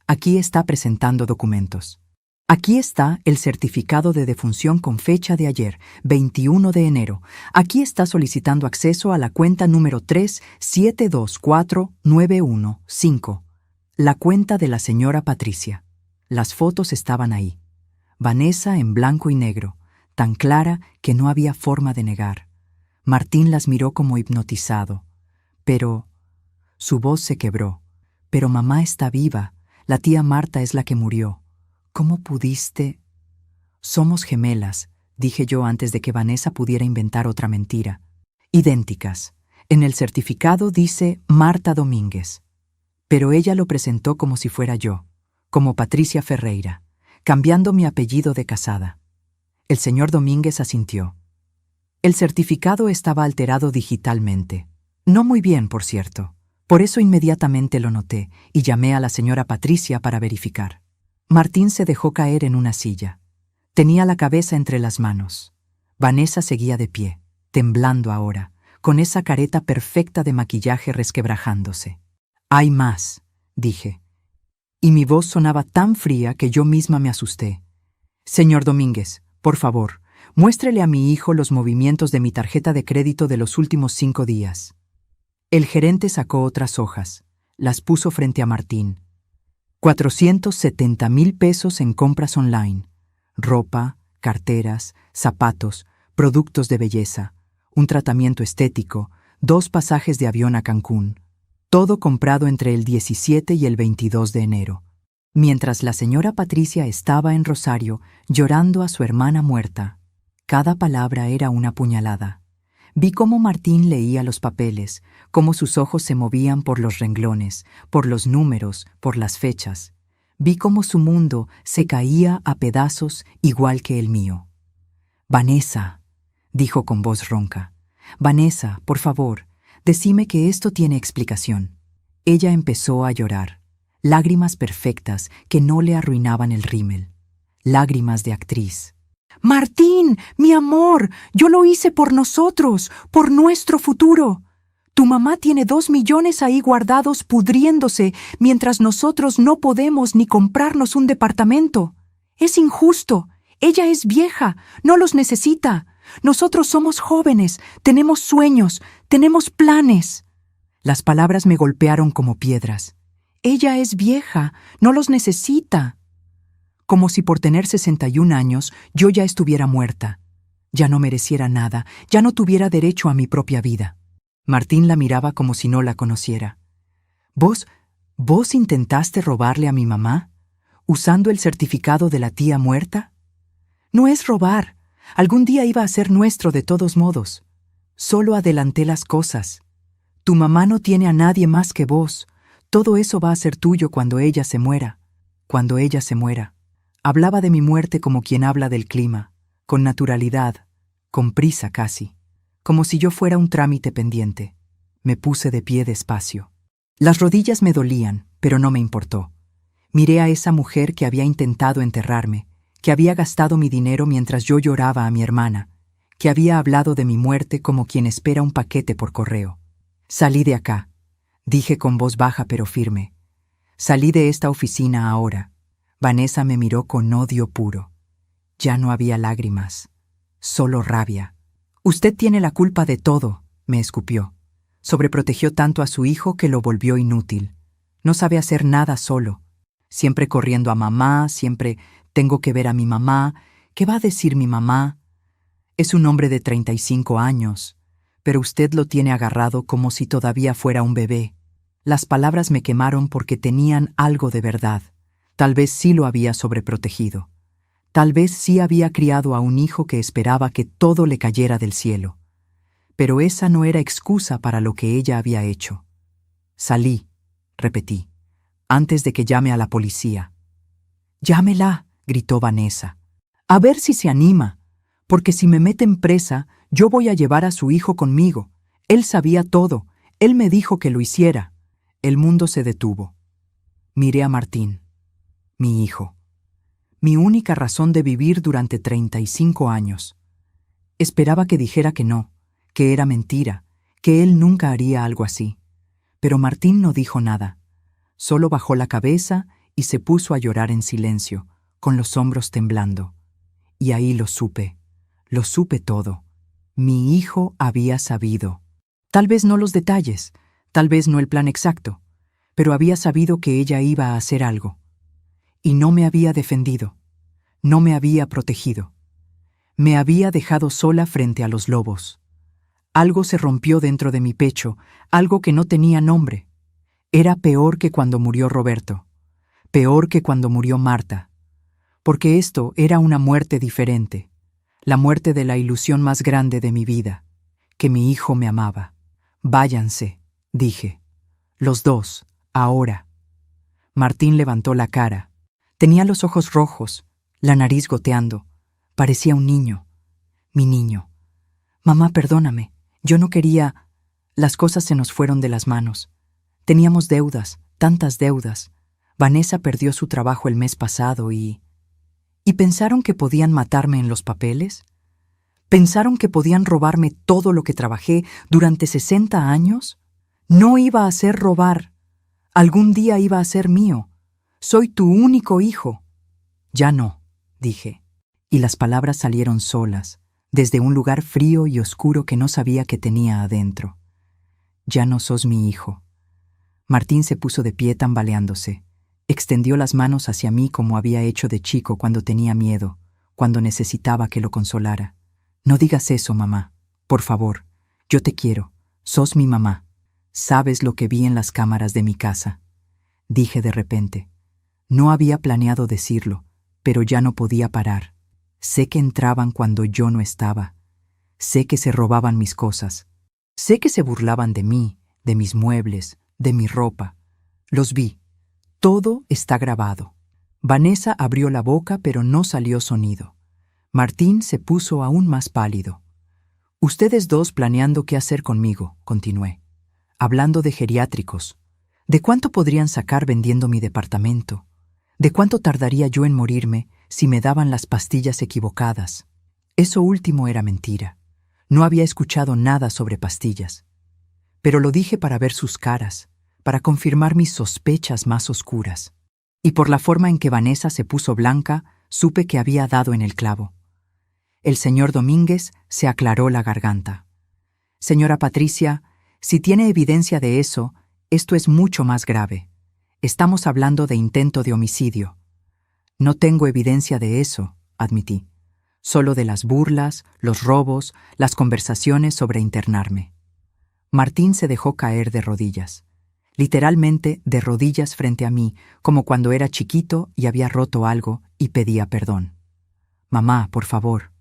Aquí está presentando documentos. Aquí está el certificado de defunción con fecha de ayer, 21 de enero. Aquí está solicitando acceso a la cuenta número 3724915, la cuenta de la señora Patricia». Las fotos estaban ahí. Vanessa en blanco y negro, tan clara que no había forma de negar. Martín las miró como hipnotizado. «Pero…» Su voz se quebró. «Pero mamá está viva. La tía Marta es la que murió. ¿Cómo pudiste?» «Somos gemelas», dije yo antes de que Vanessa pudiera inventar otra mentira. «Idénticas. En el certificado dice Marta Domínguez». Pero ella lo presentó como si fuera yo, como Patricia Ferreira. cambiando mi apellido de casada. El señor Domínguez asintió. El certificado estaba alterado digitalmente. No muy bien, por cierto. Por eso inmediatamente lo noté y llamé a la señora Patricia para verificar. Martín se dejó caer en una silla. Tenía la cabeza entre las manos. Vanessa seguía de pie, temblando ahora, con esa careta perfecta de maquillaje resquebrajándose. «Hay más», dije. Y mi voz sonaba tan fría que yo misma me asusté. «Señor Domínguez, por favor, muéstrele a mi hijo los movimientos de mi tarjeta de crédito de los últimos 5 días». El gerente sacó otras hojas. Las puso frente a Martín. 470,000 pesos en compras online. Ropa, carteras, zapatos, productos de belleza, un tratamiento estético, 2 pasajes de avión a Cancún. Todo comprado entre el 17 y el 22 de enero. Mientras la señora Patricia estaba en Rosario llorando a su hermana muerta. Cada palabra era una puñalada. Vi cómo Martín leía los papeles, cómo sus ojos se movían por los renglones, por los números, por las fechas. Vi cómo su mundo se caía a pedazos igual que el mío. «Vanessa», dijo con voz ronca. «Vanessa, por favor, decime que esto tiene explicación». Ella empezó a llorar. Lágrimas perfectas que no le arruinaban el rímel. Lágrimas de actriz. «Martín, mi amor, yo lo hice por nosotros, por nuestro futuro. Tu mamá tiene 2 millones ahí guardados pudriéndose mientras nosotros no podemos ni comprarnos un departamento. Es injusto. Ella es vieja, no los necesita. Nosotros somos jóvenes, tenemos sueños, tenemos planes». Las palabras me golpearon como piedras. Ella es vieja, no los necesita. Como si por tener 61 años yo ya estuviera muerta. Ya no mereciera nada, ya no tuviera derecho a mi propia vida. Martín la miraba como si no la conociera. ¿Vos intentaste robarle a mi mamá? ¿Usando el certificado de la tía muerta? No es robar. Algún día iba a ser nuestro de todos modos. Solo adelanté las cosas. Tu mamá no tiene a nadie más que vos. Todo eso va a ser tuyo cuando ella se muera. Cuando ella se muera. Hablaba de mi muerte como quien habla del clima, con naturalidad, con prisa casi, como si yo fuera un trámite pendiente. Me puse de pie despacio. Las rodillas me dolían, pero no me importó. Miré a esa mujer que había intentado enterrarme, que había gastado mi dinero mientras yo lloraba a mi hermana, que había hablado de mi muerte como quien espera un paquete por correo. «Salí de acá», dije con voz baja pero firme. «Salí de esta oficina ahora». Vanessa me miró con odio puro. Ya no había lágrimas, solo rabia. «Usted tiene la culpa de todo», me escupió. Sobreprotegió tanto a su hijo que lo volvió inútil. No sabe hacer nada solo. Siempre corriendo a mamá, siempre tengo que ver a mi mamá. ¿Qué va a decir mi mamá? Es un hombre de 35 años, pero usted lo tiene agarrado como si todavía fuera un bebé. Las palabras me quemaron porque tenían algo de verdad. Tal vez sí lo había sobreprotegido. Tal vez sí había criado a un hijo que esperaba que todo le cayera del cielo. Pero esa no era excusa para lo que ella había hecho. «Salí», repetí, «antes de que llame a la policía». «Llámela», gritó Vanessa. «A ver si se anima, porque si me meten presa, yo voy a llevar a su hijo conmigo. Él sabía todo, él me dijo que lo hiciera». El mundo se detuvo. Miré a Martín. Mi hijo. Mi única razón de vivir durante 35 años. Esperaba que dijera que no, que era mentira, que él nunca haría algo así. Pero Martín no dijo nada. Solo bajó la cabeza y se puso a llorar en silencio, con los hombros temblando. Y ahí lo supe todo. Mi hijo había sabido. Tal vez no los detalles, tal vez no el plan exacto, pero había sabido que ella iba a hacer algo. Y no me había defendido, no me había protegido. Me había dejado sola frente a los lobos. Algo se rompió dentro de mi pecho, algo que no tenía nombre. Era peor que cuando murió Roberto, peor que cuando murió Marta, porque esto era una muerte diferente, la muerte de la ilusión más grande de mi vida, que mi hijo me amaba. «Váyanse», dije. «Los dos, ahora». Martín levantó la cara. Tenía los ojos rojos, la nariz goteando. Parecía un niño. Mi niño. Mamá, perdóname. Yo no quería. Las cosas se nos fueron de las manos. Teníamos deudas, tantas deudas. Vanessa perdió su trabajo el mes pasado y... ¿Y pensaron que podían matarme en los papeles? ¿Pensaron que podían robarme todo lo que trabajé durante 60 años? No iba a ser robar. Algún día iba a ser mío. Soy tu único hijo. Ya no, dije, y las palabras salieron solas, desde un lugar frío y oscuro que no sabía que tenía adentro. Ya no sos mi hijo. Martín se puso de pie tambaleándose. Extendió las manos hacia mí como había hecho de chico cuando tenía miedo, cuando necesitaba que lo consolara. No digas eso, mamá. Por favor, yo te quiero. Sos mi mamá. Sabes lo que vi en las cámaras de mi casa. Dije de repente. No había planeado decirlo, pero ya no podía parar. Sé que entraban cuando yo no estaba. Sé que se robaban mis cosas. Sé que se burlaban de mí, de mis muebles, de mi ropa. Los vi. Todo está grabado. Vanessa abrió la boca, pero no salió sonido. Martín se puso aún más pálido. Ustedes dos planeando qué hacer conmigo, continué. Hablando de geriátricos. ¿De cuánto podrían sacar vendiendo mi departamento? ¿De cuánto tardaría yo en morirme si me daban las pastillas equivocadas? Eso último era mentira. No había escuchado nada sobre pastillas. Pero lo dije para ver sus caras, para confirmar mis sospechas más oscuras. Y por la forma en que Vanessa se puso blanca, supe que había dado en el clavo. El señor Domínguez se aclaró la garganta. Señora Patricia, si tiene evidencia de eso, esto es mucho más grave. Estamos hablando de intento de homicidio. No tengo evidencia de eso, admití. Solo de las burlas, los robos, las conversaciones sobre internarme. Martín se dejó caer de rodillas. Literalmente de rodillas frente a mí, como cuando era chiquito y había roto algo y pedía perdón. Mamá, por favor,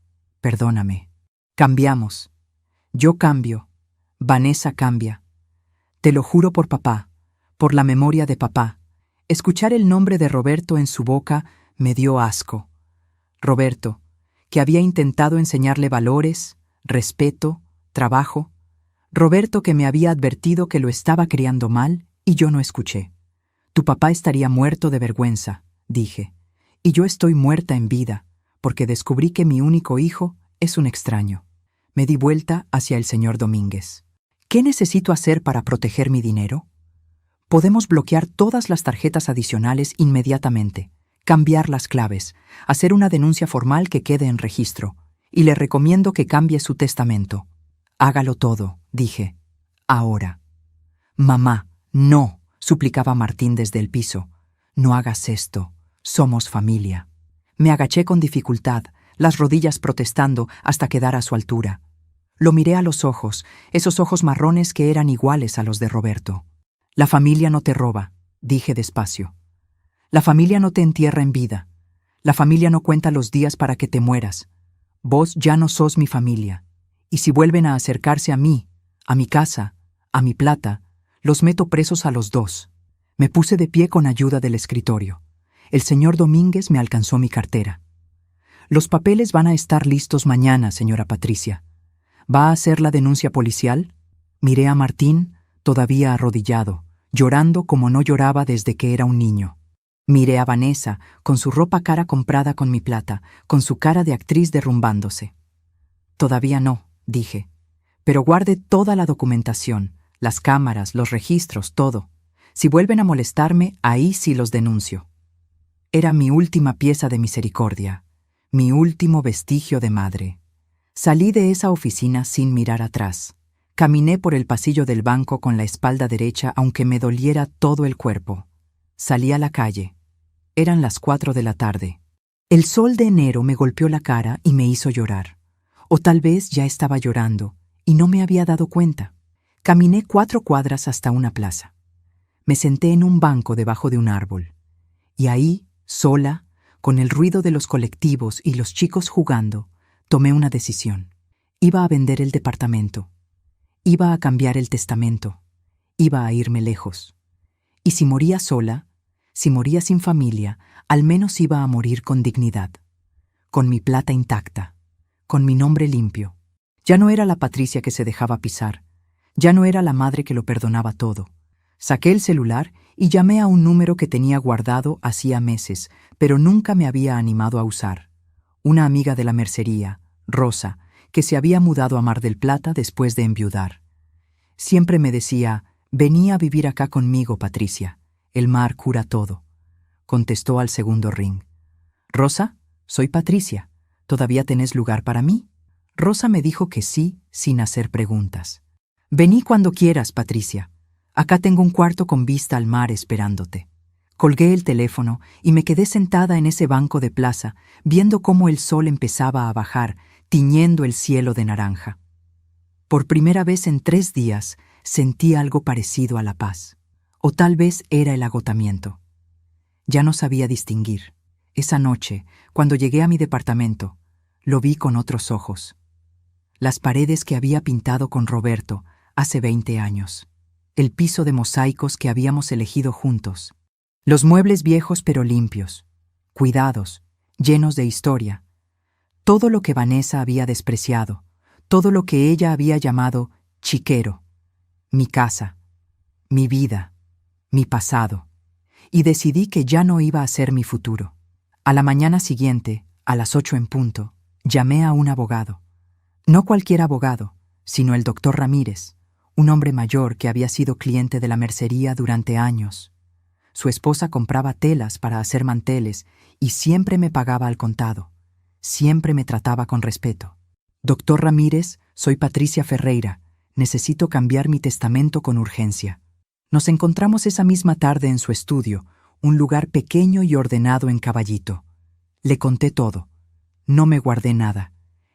perdóname. Cambiamos. Yo cambio. Vanessa cambia. Te lo juro por papá, por la memoria de papá. Escuchar el nombre de Roberto en su boca me dio asco. Roberto, que había intentado enseñarle valores, respeto, trabajo. Roberto que me había advertido que lo estaba criando mal y yo no escuché. Tu papá estaría muerto de vergüenza, dije, y yo estoy muerta en vida, porque descubrí que mi único hijo es un extraño. Me di vuelta hacia el señor Domínguez. ¿Qué necesito hacer para proteger mi dinero? Podemos bloquear todas las tarjetas adicionales inmediatamente, cambiar las claves, hacer una denuncia formal que quede en registro, y le recomiendo que cambie su testamento. Hágalo todo, dije. Ahora. Mamá, no, suplicaba Martín desde el piso. No hagas esto. Somos familia. Me agaché con dificultad, las rodillas protestando hasta quedar a su altura. Lo miré a los ojos, esos ojos marrones que eran iguales a los de Roberto. La familia no te roba, dije despacio. La familia no te entierra en vida. La familia no cuenta los días para que te mueras. Vos ya no sos mi familia. Y si vuelven a acercarse a mí, a mi casa, a mi plata, los meto presos a los dos. Me puse de pie con ayuda del escritorio. El señor Domínguez me alcanzó mi cartera. Los papeles van a estar listos mañana, señora Patricia. ¿Va a hacer la denuncia policial? Miré a Martín, todavía arrodillado, llorando como no lloraba desde que era un niño. Miré a Vanessa, con su ropa cara comprada con mi plata, con su cara de actriz derrumbándose. Todavía no, dije. Pero guarde toda la documentación, las cámaras, los registros, todo. Si vuelven a molestarme, ahí sí los denuncio. Era mi última pieza de misericordia, mi último vestigio de madre. Salí de esa oficina sin mirar atrás. Caminé por el pasillo del banco con la espalda derecha aunque me doliera todo el cuerpo. Salí a la calle. Eran las 4 de la tarde. El sol de enero me golpeó la cara y me hizo llorar. O tal vez ya estaba llorando y no me había dado cuenta. Caminé 4 cuadras hasta una plaza. Me senté en un banco debajo de un árbol. Y ahí, sola, con el ruido de los colectivos y los chicos jugando, tomé una decisión. Iba a vender el departamento. Iba a cambiar el testamento. Iba a irme lejos. Y si moría sola, si moría sin familia, al menos iba a morir con dignidad. con mi plata intacta, con mi nombre limpio. Ya no era la Patricia que se dejaba pisar, ya no era la madre que lo perdonaba todo. Saqué el celular y llamé a un número que tenía guardado hacía meses, pero nunca me había animado a usar. Una amiga de la mercería, Rosa, que se había mudado a Mar del Plata después de enviudar. Siempre me decía: «Vení a vivir acá conmigo, Patricia. El mar cura todo». Contestó al segundo ring. «Rosa, soy Patricia. ¿Todavía tenés lugar para mí?» Rosa me dijo que sí, sin hacer preguntas. «Vení cuando quieras, Patricia. Acá tengo un cuarto con vista al mar esperándote». Colgué el teléfono y me quedé sentada en ese banco de plaza, viendo cómo el sol empezaba a bajar, tiñendo el cielo de naranja. Por primera vez en 3 días sentí algo parecido a la paz. O tal vez era el agotamiento. Ya no sabía distinguir. Esa noche, cuando llegué a mi departamento, lo vi con otros ojos. Las paredes que había pintado con Roberto hace 20 años. El piso de mosaicos que habíamos elegido juntos. Los muebles viejos pero limpios, cuidados, llenos de historia. Todo lo que Vanessa había despreciado, todo lo que ella había llamado chiquero. Mi casa, mi vida, mi pasado. Y decidí que ya no iba a ser mi futuro. A la mañana siguiente, a las 8 en punto, llamé a un abogado. No cualquier abogado, sino el doctor Ramírez, un hombre mayor que había sido cliente de la mercería durante años. Su esposa compraba telas para hacer manteles y siempre me pagaba al contado. Siempre me trataba con respeto. «Doctor Ramírez, soy Patricia Ferreira. Necesito cambiar mi testamento con urgencia». Nos encontramos esa misma tarde en su estudio, un lugar pequeño y ordenado en Caballito. Le conté todo. No me guardé nada.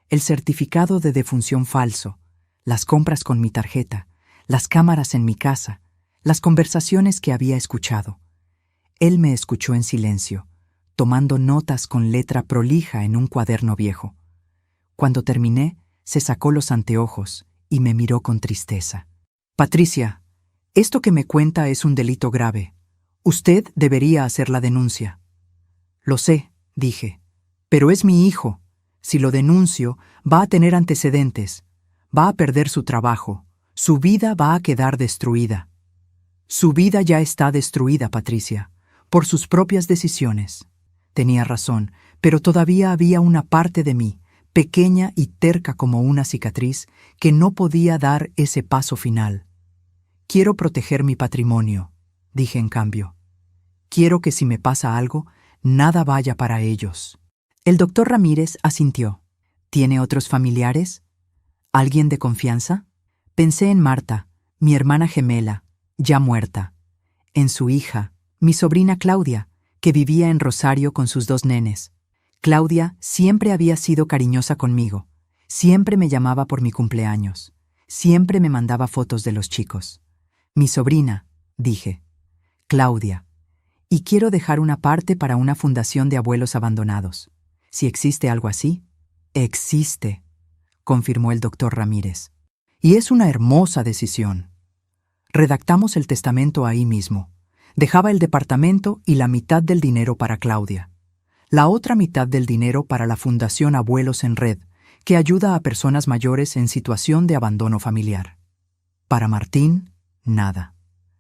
El certificado de defunción falso, las compras con mi tarjeta, las cámaras en mi casa, las conversaciones que había escuchado. Él me escuchó en silencio, tomando notas con letra prolija en un cuaderno viejo. Cuando terminé, se sacó los anteojos y me miró con tristeza. «Patricia, esto que me cuenta es un delito grave. Usted debería hacer la denuncia». «Lo sé», dije, «pero es mi hijo. Si lo denuncio, va a tener antecedentes, va a perder su trabajo, su vida va a quedar destruida». «Su vida ya está destruida, Patricia, por sus propias decisiones». Tenía razón, pero todavía había una parte de mí, pequeña y terca como una cicatriz, que no podía dar ese paso final. «Quiero proteger mi patrimonio», dije en cambio. «Quiero que si me pasa algo, nada vaya para ellos». El doctor Ramírez asintió. «¿Tiene otros familiares? ¿Alguien de confianza?» Pensé en Marta, mi hermana gemela, ya muerta, en su hija, mi sobrina Claudia, que vivía en Rosario con sus 2 nenes. Claudia siempre había sido cariñosa conmigo, siempre me llamaba por mi cumpleaños, siempre me mandaba fotos de los chicos. «Mi sobrina», dije, «Claudia. Y quiero dejar una parte para una fundación de abuelos abandonados. Si existe algo así». «Existe», confirmó el doctor Ramírez. «Y es una hermosa decisión». Redactamos el testamento ahí mismo. Dejaba el departamento y la mitad del dinero para Claudia. La otra mitad del dinero para la Fundación Abuelos en Red, que ayuda a personas mayores en situación de abandono familiar. Para Martín, nada.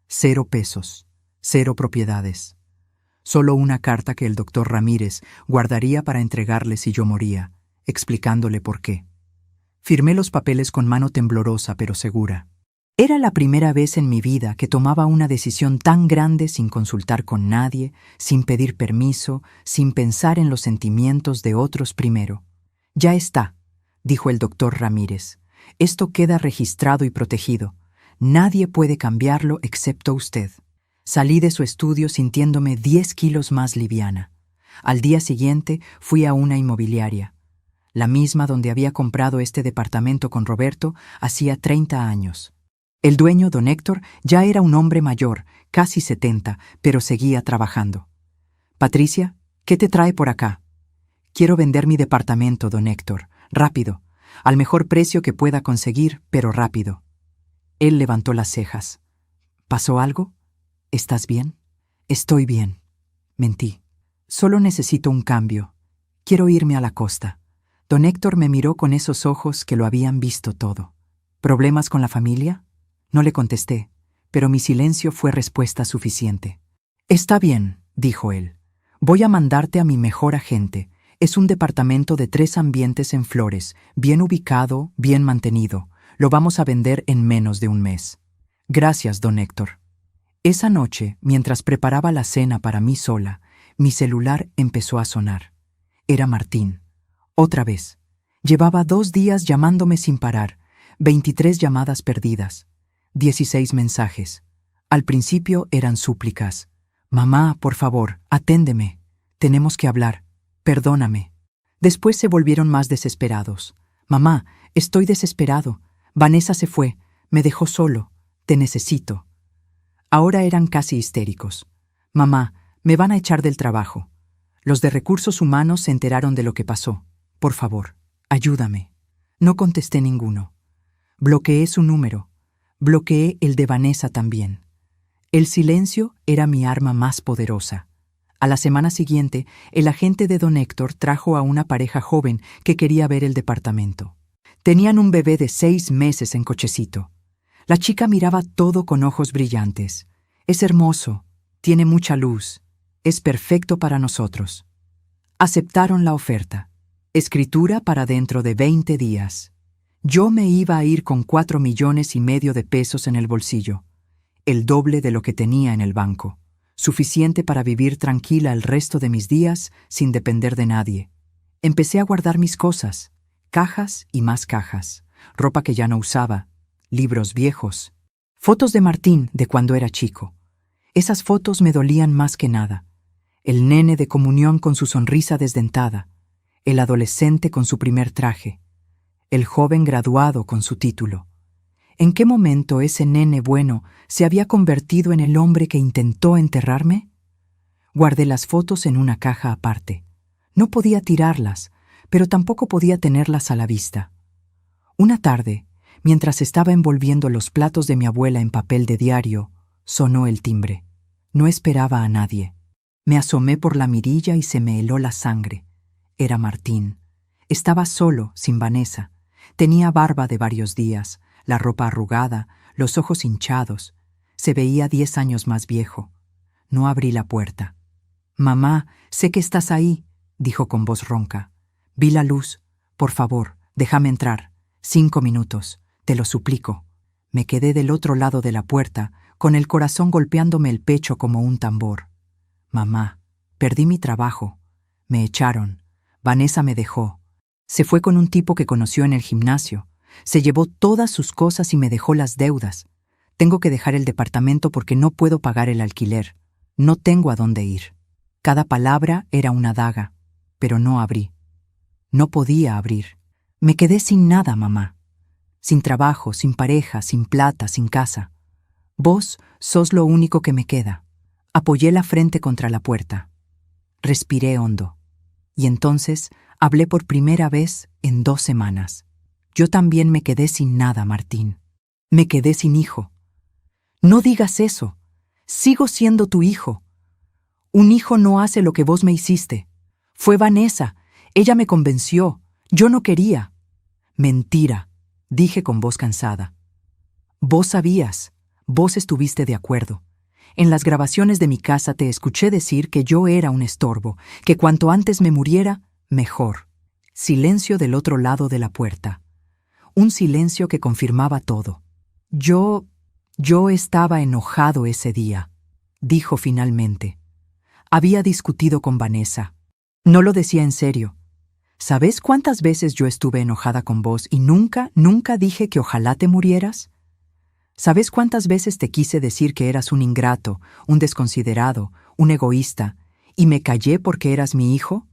0 pesos, 0 propiedades. Solo una carta que el doctor Ramírez guardaría para entregarle si yo moría, explicándole por qué. Firmé los papeles con mano temblorosa pero segura. Era la primera vez en mi vida que tomaba una decisión tan grande sin consultar con nadie, sin pedir permiso, sin pensar en los sentimientos de otros primero. «Ya está», dijo el doctor Ramírez. «Esto queda registrado y protegido. Nadie puede cambiarlo excepto usted». Salí de su estudio sintiéndome 10 kilos más liviana. Al día siguiente fui a una inmobiliaria, la misma donde había comprado este departamento con Roberto hacía 30 años. El dueño, don Héctor, ya era un hombre mayor, casi 70, pero seguía trabajando. «Patricia, ¿qué te trae por acá?» «Quiero vender mi departamento, don Héctor. Rápido. Al mejor precio que pueda conseguir, pero rápido». Él levantó las cejas. «¿Pasó algo? ¿Estás bien?» «Estoy bien». Mentí. «Solo necesito un cambio. Quiero irme a la costa. Don Héctor me miró con esos ojos que lo habían visto todo. ¿Problemas con la familia? No le contesté, pero mi silencio fue respuesta suficiente. Está bien, dijo él. Voy a mandarte a mi mejor agente. Es un departamento de 3 ambientes en Flores, bien ubicado, bien mantenido. Lo vamos a vender en menos de un mes. Gracias, don Héctor. Esa noche, mientras preparaba la cena para mí sola, mi celular empezó a sonar. Era Martín. Otra vez. Llevaba 2 días llamándome sin parar, 23 llamadas perdidas, 16 mensajes. Al principio eran súplicas. Mamá, por favor, aténdeme. Tenemos que hablar. Perdóname. Después se volvieron más desesperados. Mamá, estoy desesperado. Vanessa se fue. Me dejó solo. Te necesito. Ahora eran casi histéricos. Mamá, me van a echar del trabajo. Los de recursos humanos se enteraron de lo que pasó. Por favor, ayúdame. No contesté ninguno. Bloqueé su número. Bloqueé el de Vanessa también. El silencio era mi arma más poderosa. A la semana siguiente, el agente de don Héctor trajo a una pareja joven que quería ver el departamento. Tenían un bebé de 6 meses en cochecito. La chica miraba todo con ojos brillantes. Es hermoso, tiene mucha luz, es perfecto para nosotros. Aceptaron la oferta. Escritura para dentro de 20 días. Yo me iba a ir con 4,5 millones de pesos en el bolsillo, el doble de lo que tenía en el banco, suficiente para vivir tranquila el resto de mis días sin depender de nadie. Empecé a guardar mis cosas, cajas y más cajas, ropa que ya no usaba, libros viejos, fotos de Martín de cuando era chico. Esas fotos me dolían más que nada. El nene de comunión con su sonrisa desdentada, el adolescente con su primer traje, el joven graduado con su título. ¿En qué momento ese nene bueno se había convertido en el hombre que intentó enterrarme? Guardé las fotos en una caja aparte. No podía tirarlas, pero tampoco podía tenerlas a la vista. Una tarde, mientras estaba envolviendo los platos de mi abuela en papel de diario, sonó el timbre. No esperaba a nadie. Me asomé por la mirilla y se me heló la sangre. Era Martín. Estaba solo, sin Vanessa. Tenía barba de varios días, la ropa arrugada, los ojos hinchados. Se veía 10 años más viejo. No abrí la puerta. «Mamá, sé que estás ahí», dijo con voz ronca. «Vi la luz. Por favor, déjame entrar. 5 minutos. Te lo suplico». Me quedé del otro lado de la puerta, con el corazón golpeándome el pecho como un tambor. «Mamá, perdí mi trabajo. Me echaron. Vanessa me dejó. Se fue con un tipo que conoció en el gimnasio. Se llevó todas sus cosas y me dejó las deudas. Tengo que dejar el departamento porque no puedo pagar el alquiler. No tengo a dónde ir». Cada palabra era una daga, pero no abrí. No podía abrir. Me quedé sin nada, mamá. Sin trabajo, sin pareja, sin plata, sin casa. Vos sos lo único que me queda. Apoyé la frente contra la puerta. Respiré hondo. Y entonces hablé por primera vez en 2 semanas. Yo también me quedé sin nada, Martín. Me quedé sin hijo. No digas eso. Sigo siendo tu hijo. Un hijo no hace lo que vos me hiciste. Fue Vanessa. Ella me convenció. Yo no quería. Mentira, dije con voz cansada. Vos sabías. Vos estuviste de acuerdo. En las grabaciones de mi casa te escuché decir que yo era un estorbo, que cuanto antes me muriera, mejor. Silencio del otro lado de la puerta. Un silencio que confirmaba todo. Yo estaba enojado ese día, dijo finalmente. Había discutido con Vanessa. No lo decía en serio. ¿Sabes cuántas veces yo estuve enojada con vos y nunca dije que ojalá te murieras? ¿Sabes cuántas veces te quise decir que eras un ingrato, un desconsiderado, un egoísta, y me callé porque eras mi hijo?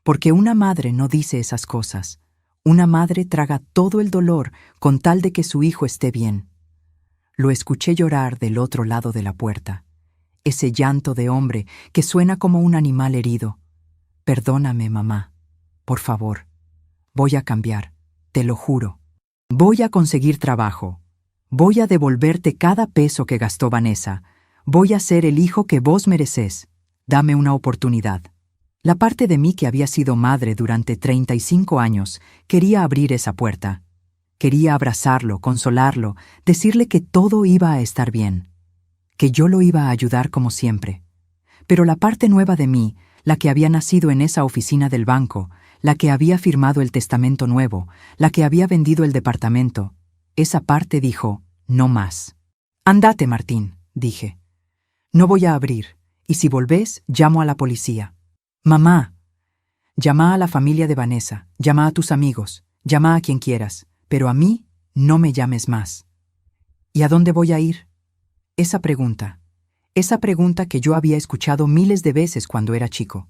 Porque una madre no dice esas cosas. Una madre traga todo el dolor con tal de que su hijo esté bien. Lo escuché llorar del otro lado de la puerta. Ese llanto de hombre que suena como un animal herido. Perdóname, mamá. Por favor. Voy a cambiar, te lo juro. Voy a conseguir trabajo. Voy a devolverte cada peso que gastó Vanessa. Voy a ser el hijo que vos merecés. Dame una oportunidad. La parte de mí que había sido madre durante 35 años quería abrir esa puerta. Quería abrazarlo, consolarlo, decirle que todo iba a estar bien, que yo lo iba a ayudar como siempre. Pero la parte nueva de mí, la que había nacido en esa oficina del banco, la que había firmado el testamento nuevo, la que había vendido el departamento, esa parte dijo, no más. Andate, Martín, dije. No voy a abrir, y si volvés, llamo a la policía. Mamá, llama a la familia de Vanessa, llama a tus amigos, llama a quien quieras, pero a mí no me llames más. ¿Y a dónde voy a ir? Esa pregunta que yo había escuchado miles de veces cuando era chico.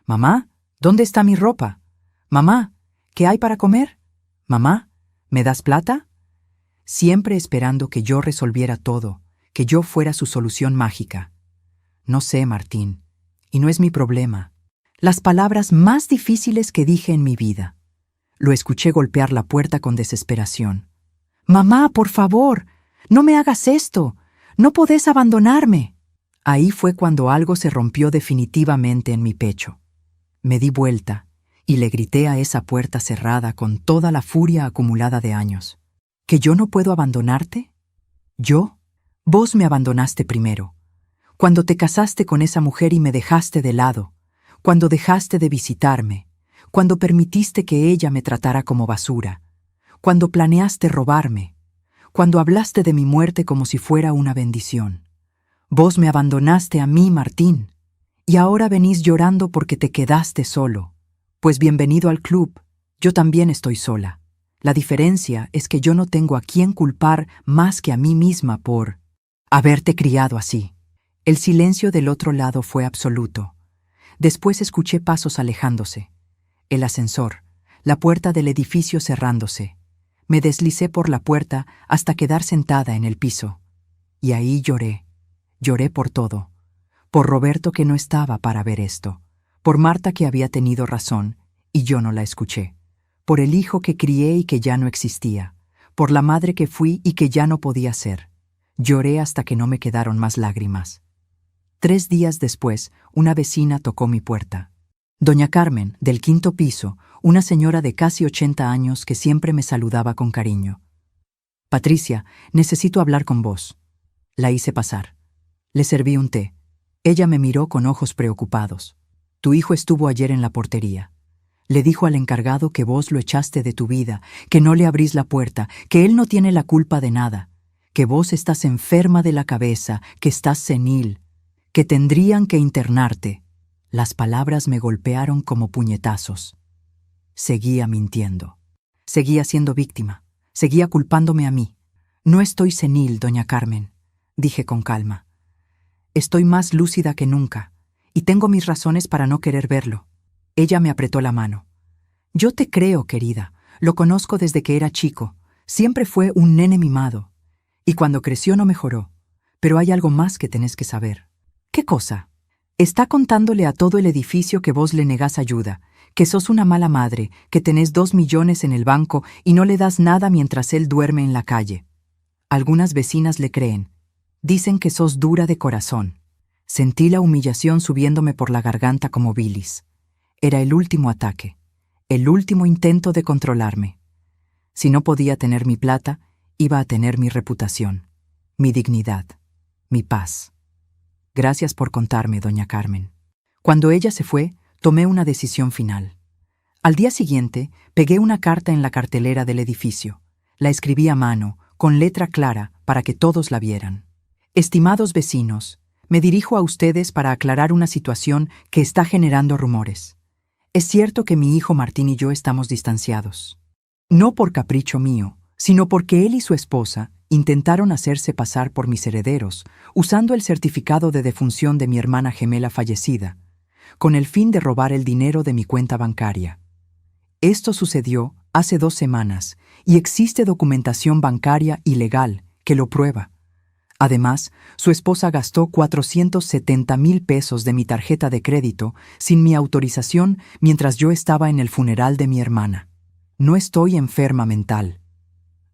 Mamá, ¿dónde está mi ropa? Mamá, ¿qué hay para comer? Mamá, ¿me das plata? Siempre esperando que yo resolviera todo, que yo fuera su solución mágica. No sé, Martín, y no es mi problema. Las palabras más difíciles que dije en mi vida. Lo escuché golpear la puerta con desesperación. Mamá, por favor, no me hagas esto. No podés abandonarme. Ahí fue cuando algo se rompió definitivamente en mi pecho. Me di vuelta y le grité a esa puerta cerrada con toda la furia acumulada de años. ¿Que yo no puedo abandonarte? ¿Yo? Vos me abandonaste primero. Cuando te casaste con esa mujer y me dejaste de lado. Cuando dejaste de visitarme. Cuando permitiste que ella me tratara como basura. Cuando planeaste robarme. Cuando hablaste de mi muerte como si fuera una bendición. Vos me abandonaste a mí, Martín, y ahora venís llorando porque te quedaste solo. Pues bienvenido al club, yo también estoy sola. La diferencia es que yo no tengo a quién culpar más que a mí misma por haberte criado así. El silencio del otro lado fue absoluto. Después escuché pasos alejándose. El ascensor, la puerta del edificio cerrándose. Me deslicé por la puerta hasta quedar sentada en el piso. Y ahí lloré. Lloré por todo. Por Roberto que no estaba para ver esto. Por Marta que había tenido razón y yo no la escuché. Por el hijo que crié y que ya no existía. Por la madre que fui y que ya no podía ser. Lloré hasta que no me quedaron más lágrimas. 3 días después, una vecina tocó mi puerta. Doña Carmen, del 5º piso, una señora de casi 80 años que siempre me saludaba con cariño. Patricia, necesito hablar con vos. La hice pasar. Le serví un té. Ella me miró con ojos preocupados. Tu hijo estuvo ayer en la portería. Le dijo al encargado que vos lo echaste de tu vida, que no le abrís la puerta, que él no tiene la culpa de nada, que vos estás enferma de la cabeza, que estás senil, que tendrían que internarte. Las palabras me golpearon como puñetazos. Seguía mintiendo. Seguía siendo víctima. Seguía culpándome a mí. No estoy senil, doña Carmen, dije con calma. Estoy más lúcida que nunca, y tengo mis razones para no querer verlo. Ella me apretó la mano. Yo te creo, querida. Lo conozco desde que era chico. Siempre fue un nene mimado. Y cuando creció no mejoró. Pero hay algo más que tenés que saber. ¿Qué cosa? Está contándole a todo el edificio que vos le negás ayuda, que sos una mala madre, que tenés 2 millones en el banco y no le das nada mientras él duerme en la calle. Algunas vecinas le creen. Dicen que sos dura de corazón. Sentí la humillación subiéndome por la garganta como bilis. Era el último ataque, el último intento de controlarme. Si no podía tener mi plata, iba a tener mi reputación, mi dignidad, mi paz. Gracias por contarme, doña Carmen. Cuando ella se fue, tomé una decisión final. Al día siguiente, pegué una carta en la cartelera del edificio. La escribí a mano, con letra clara, para que todos la vieran. Estimados vecinos, me dirijo a ustedes para aclarar una situación que está generando rumores. Es cierto que mi hijo Martín y yo estamos distanciados. No por capricho mío, sino porque él y su esposa intentaron hacerse pasar por mis herederos, usando el certificado de defunción de mi hermana gemela fallecida, con el fin de robar el dinero de mi cuenta bancaria. Esto sucedió hace 2 semanas y existe documentación bancaria y legal que lo prueba. Además, su esposa gastó 470,000 pesos de mi tarjeta de crédito sin mi autorización mientras yo estaba en el funeral de mi hermana. No estoy enferma mental.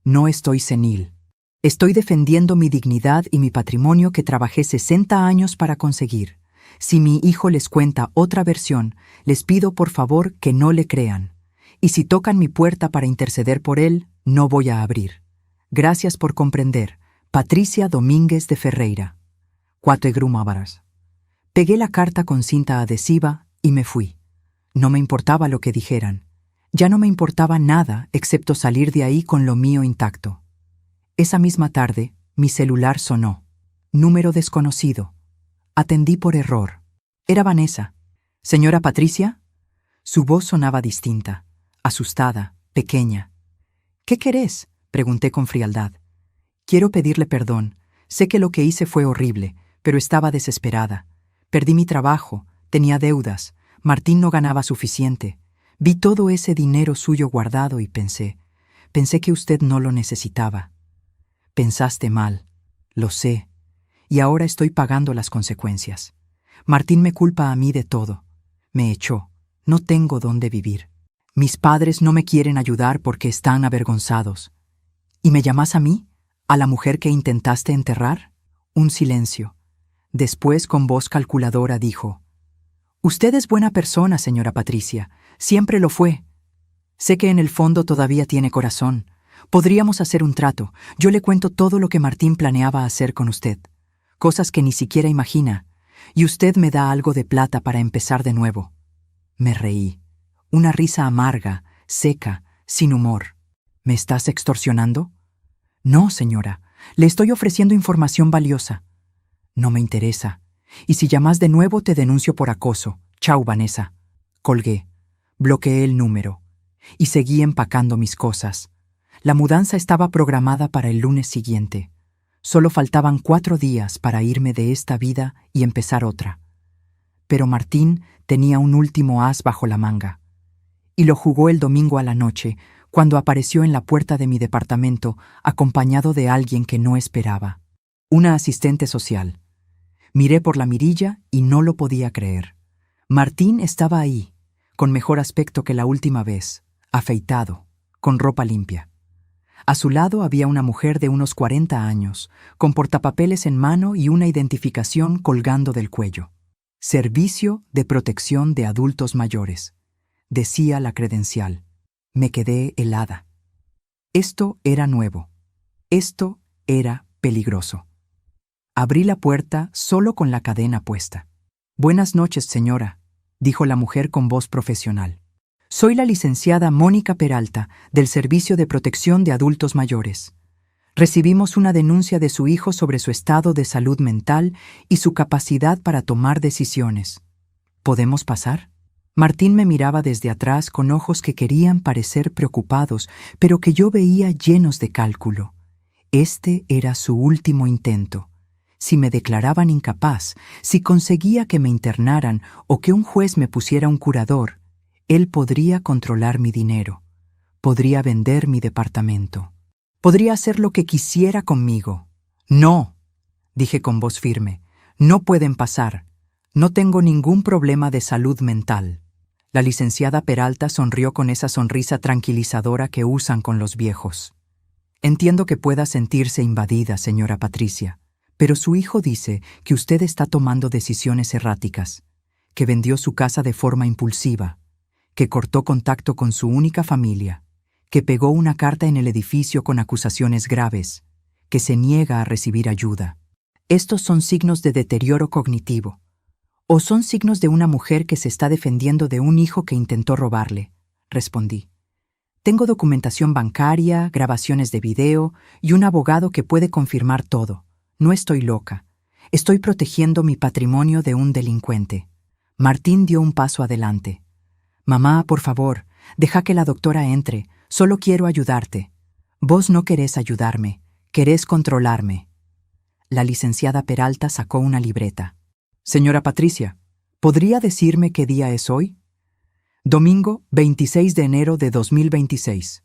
No estoy senil. Estoy defendiendo mi dignidad y mi patrimonio que trabajé 60 años para conseguir. Si mi hijo les cuenta otra versión, les pido por favor que no le crean. Y si tocan mi puerta para interceder por él, no voy a abrir. Gracias por comprender. Patricia Domínguez de Ferreira. 4 grumavaras. Pegué la carta con cinta adhesiva y me fui. No me importaba lo que dijeran. Ya no me importaba nada excepto salir de ahí con lo mío intacto. Esa misma tarde, mi celular sonó. Número desconocido. Atendí por error. Era Vanessa. ¿Señora Patricia? Su voz sonaba distinta, asustada, pequeña. ¿Qué querés?, pregunté con frialdad. Quiero pedirle perdón. Sé que lo que hice fue horrible, pero estaba desesperada. Perdí mi trabajo, tenía deudas, Martín no ganaba suficiente. Vi todo ese dinero suyo guardado y pensé que usted no lo necesitaba. Pensaste mal, lo sé, y ahora estoy pagando las consecuencias. Martín me culpa a mí de todo. Me echó, no tengo dónde vivir. Mis padres no me quieren ayudar porque están avergonzados. ¿Y me llamas a mí? ¿A la mujer que intentaste enterrar? Un silencio. Después, con voz calculadora, dijo: Usted es buena persona, señora Patricia. Siempre lo fue. Sé que en el fondo todavía tiene corazón. Podríamos hacer un trato. Yo le cuento todo lo que Martín planeaba hacer con usted. Cosas que ni siquiera imagina. Y usted me da algo de plata para empezar de nuevo. Me reí. Una risa amarga, seca, sin humor. ¿Me estás extorsionando? No, señora. Le estoy ofreciendo información valiosa. No me interesa. Y si llamas de nuevo te denuncio por acoso. Chau, Vanessa. Colgué. Bloqueé el número. Y seguí empacando mis cosas. La mudanza estaba programada para el lunes siguiente. Solo faltaban 4 días para irme de esta vida y empezar otra. Pero Martín tenía un último as bajo la manga. Y lo jugó el domingo a la noche, cuando apareció en la puerta de mi departamento acompañado de alguien que no esperaba. Una asistente social. Miré por la mirilla y no lo podía creer. Martín estaba ahí, con mejor aspecto que la última vez, afeitado, con ropa limpia. A su lado había una mujer de unos 40 años, con portapapeles en mano y una identificación colgando del cuello. Servicio de Protección de Adultos Mayores, decía la credencial. Me quedé helada. Esto era nuevo. Esto era peligroso. Abrí la puerta solo con la cadena puesta. Buenas noches, señora, dijo la mujer con voz profesional. Soy la licenciada Mónica Peralta, del Servicio de Protección de Adultos Mayores. Recibimos una denuncia de su hijo sobre su estado de salud mental y su capacidad para tomar decisiones. ¿Podemos pasar? Martín me miraba desde atrás con ojos que querían parecer preocupados, pero que yo veía llenos de cálculo. Este era su último intento. Si me declaraban incapaz, si conseguía que me internaran o que un juez me pusiera un curador, él podría controlar mi dinero, podría vender mi departamento, podría hacer lo que quisiera conmigo. No, dije con voz firme, no pueden pasar. No tengo ningún problema de salud mental. La licenciada Peralta sonrió con esa sonrisa tranquilizadora que usan con los viejos. Entiendo que pueda sentirse invadida, señora Patricia, pero su hijo dice que usted está tomando decisiones erráticas, que vendió su casa de forma impulsiva, que cortó contacto con su única familia, que pegó una carta en el edificio con acusaciones graves, que se niega a recibir ayuda. Estos son signos de deterioro cognitivo, o son signos de una mujer que se está defendiendo de un hijo que intentó robarle, respondí. Tengo documentación bancaria, grabaciones de video y un abogado que puede confirmar todo. No estoy loca. Estoy protegiendo mi patrimonio de un delincuente. Martín dio un paso adelante. Mamá, por favor, deja que la doctora entre. Solo quiero ayudarte. Vos no querés ayudarme, querés controlarme. La licenciada Peralta sacó una libreta. Señora Patricia, ¿podría decirme qué día es hoy? Domingo 26 de enero de 2026.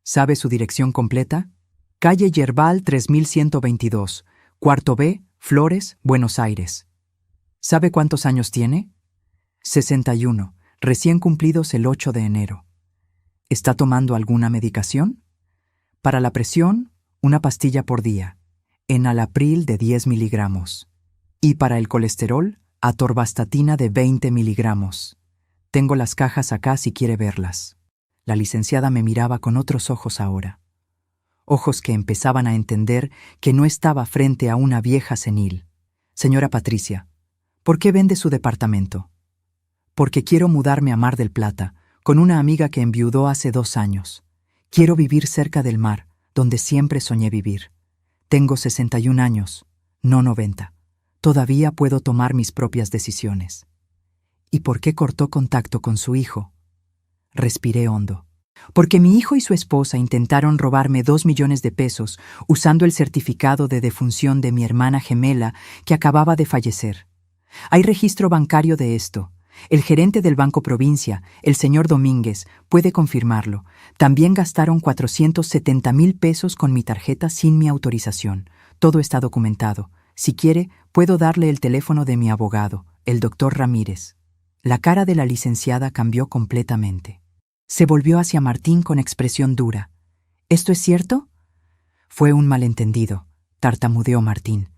¿Sabe su dirección completa? Calle Yerbal 3122, Cuarto B, Flores, Buenos Aires. ¿Sabe cuántos años tiene? 61, recién cumplidos el 8 de enero. ¿Está tomando alguna medicación? Para la presión, una pastilla por día, enalapril de 10 miligramos. Y para el colesterol, Atorvastatina de 20 miligramos. Tengo las cajas acá si quiere verlas. La licenciada me miraba con otros ojos ahora. Ojos que empezaban a entender que no estaba frente a una vieja senil. Señora Patricia, ¿por qué vende su departamento? Porque quiero mudarme a Mar del Plata, con una amiga que enviudó hace 2 años. Quiero vivir cerca del mar, donde siempre soñé vivir. Tengo 61 años, no 90. Todavía puedo tomar mis propias decisiones. ¿Y por qué cortó contacto con su hijo? Respiré hondo. Porque mi hijo y su esposa intentaron robarme 2 millones de pesos usando el certificado de defunción de mi hermana gemela que acababa de fallecer. Hay registro bancario de esto. El gerente del Banco Provincia, el señor Domínguez, puede confirmarlo. También gastaron 470,000 pesos con mi tarjeta sin mi autorización. Todo está documentado. Si quiere, puedo darle el teléfono de mi abogado, el doctor Ramírez. La cara de la licenciada cambió completamente. Se volvió hacia Martín con expresión dura. ¿Esto es cierto? Fue un malentendido, tartamudeó Martín.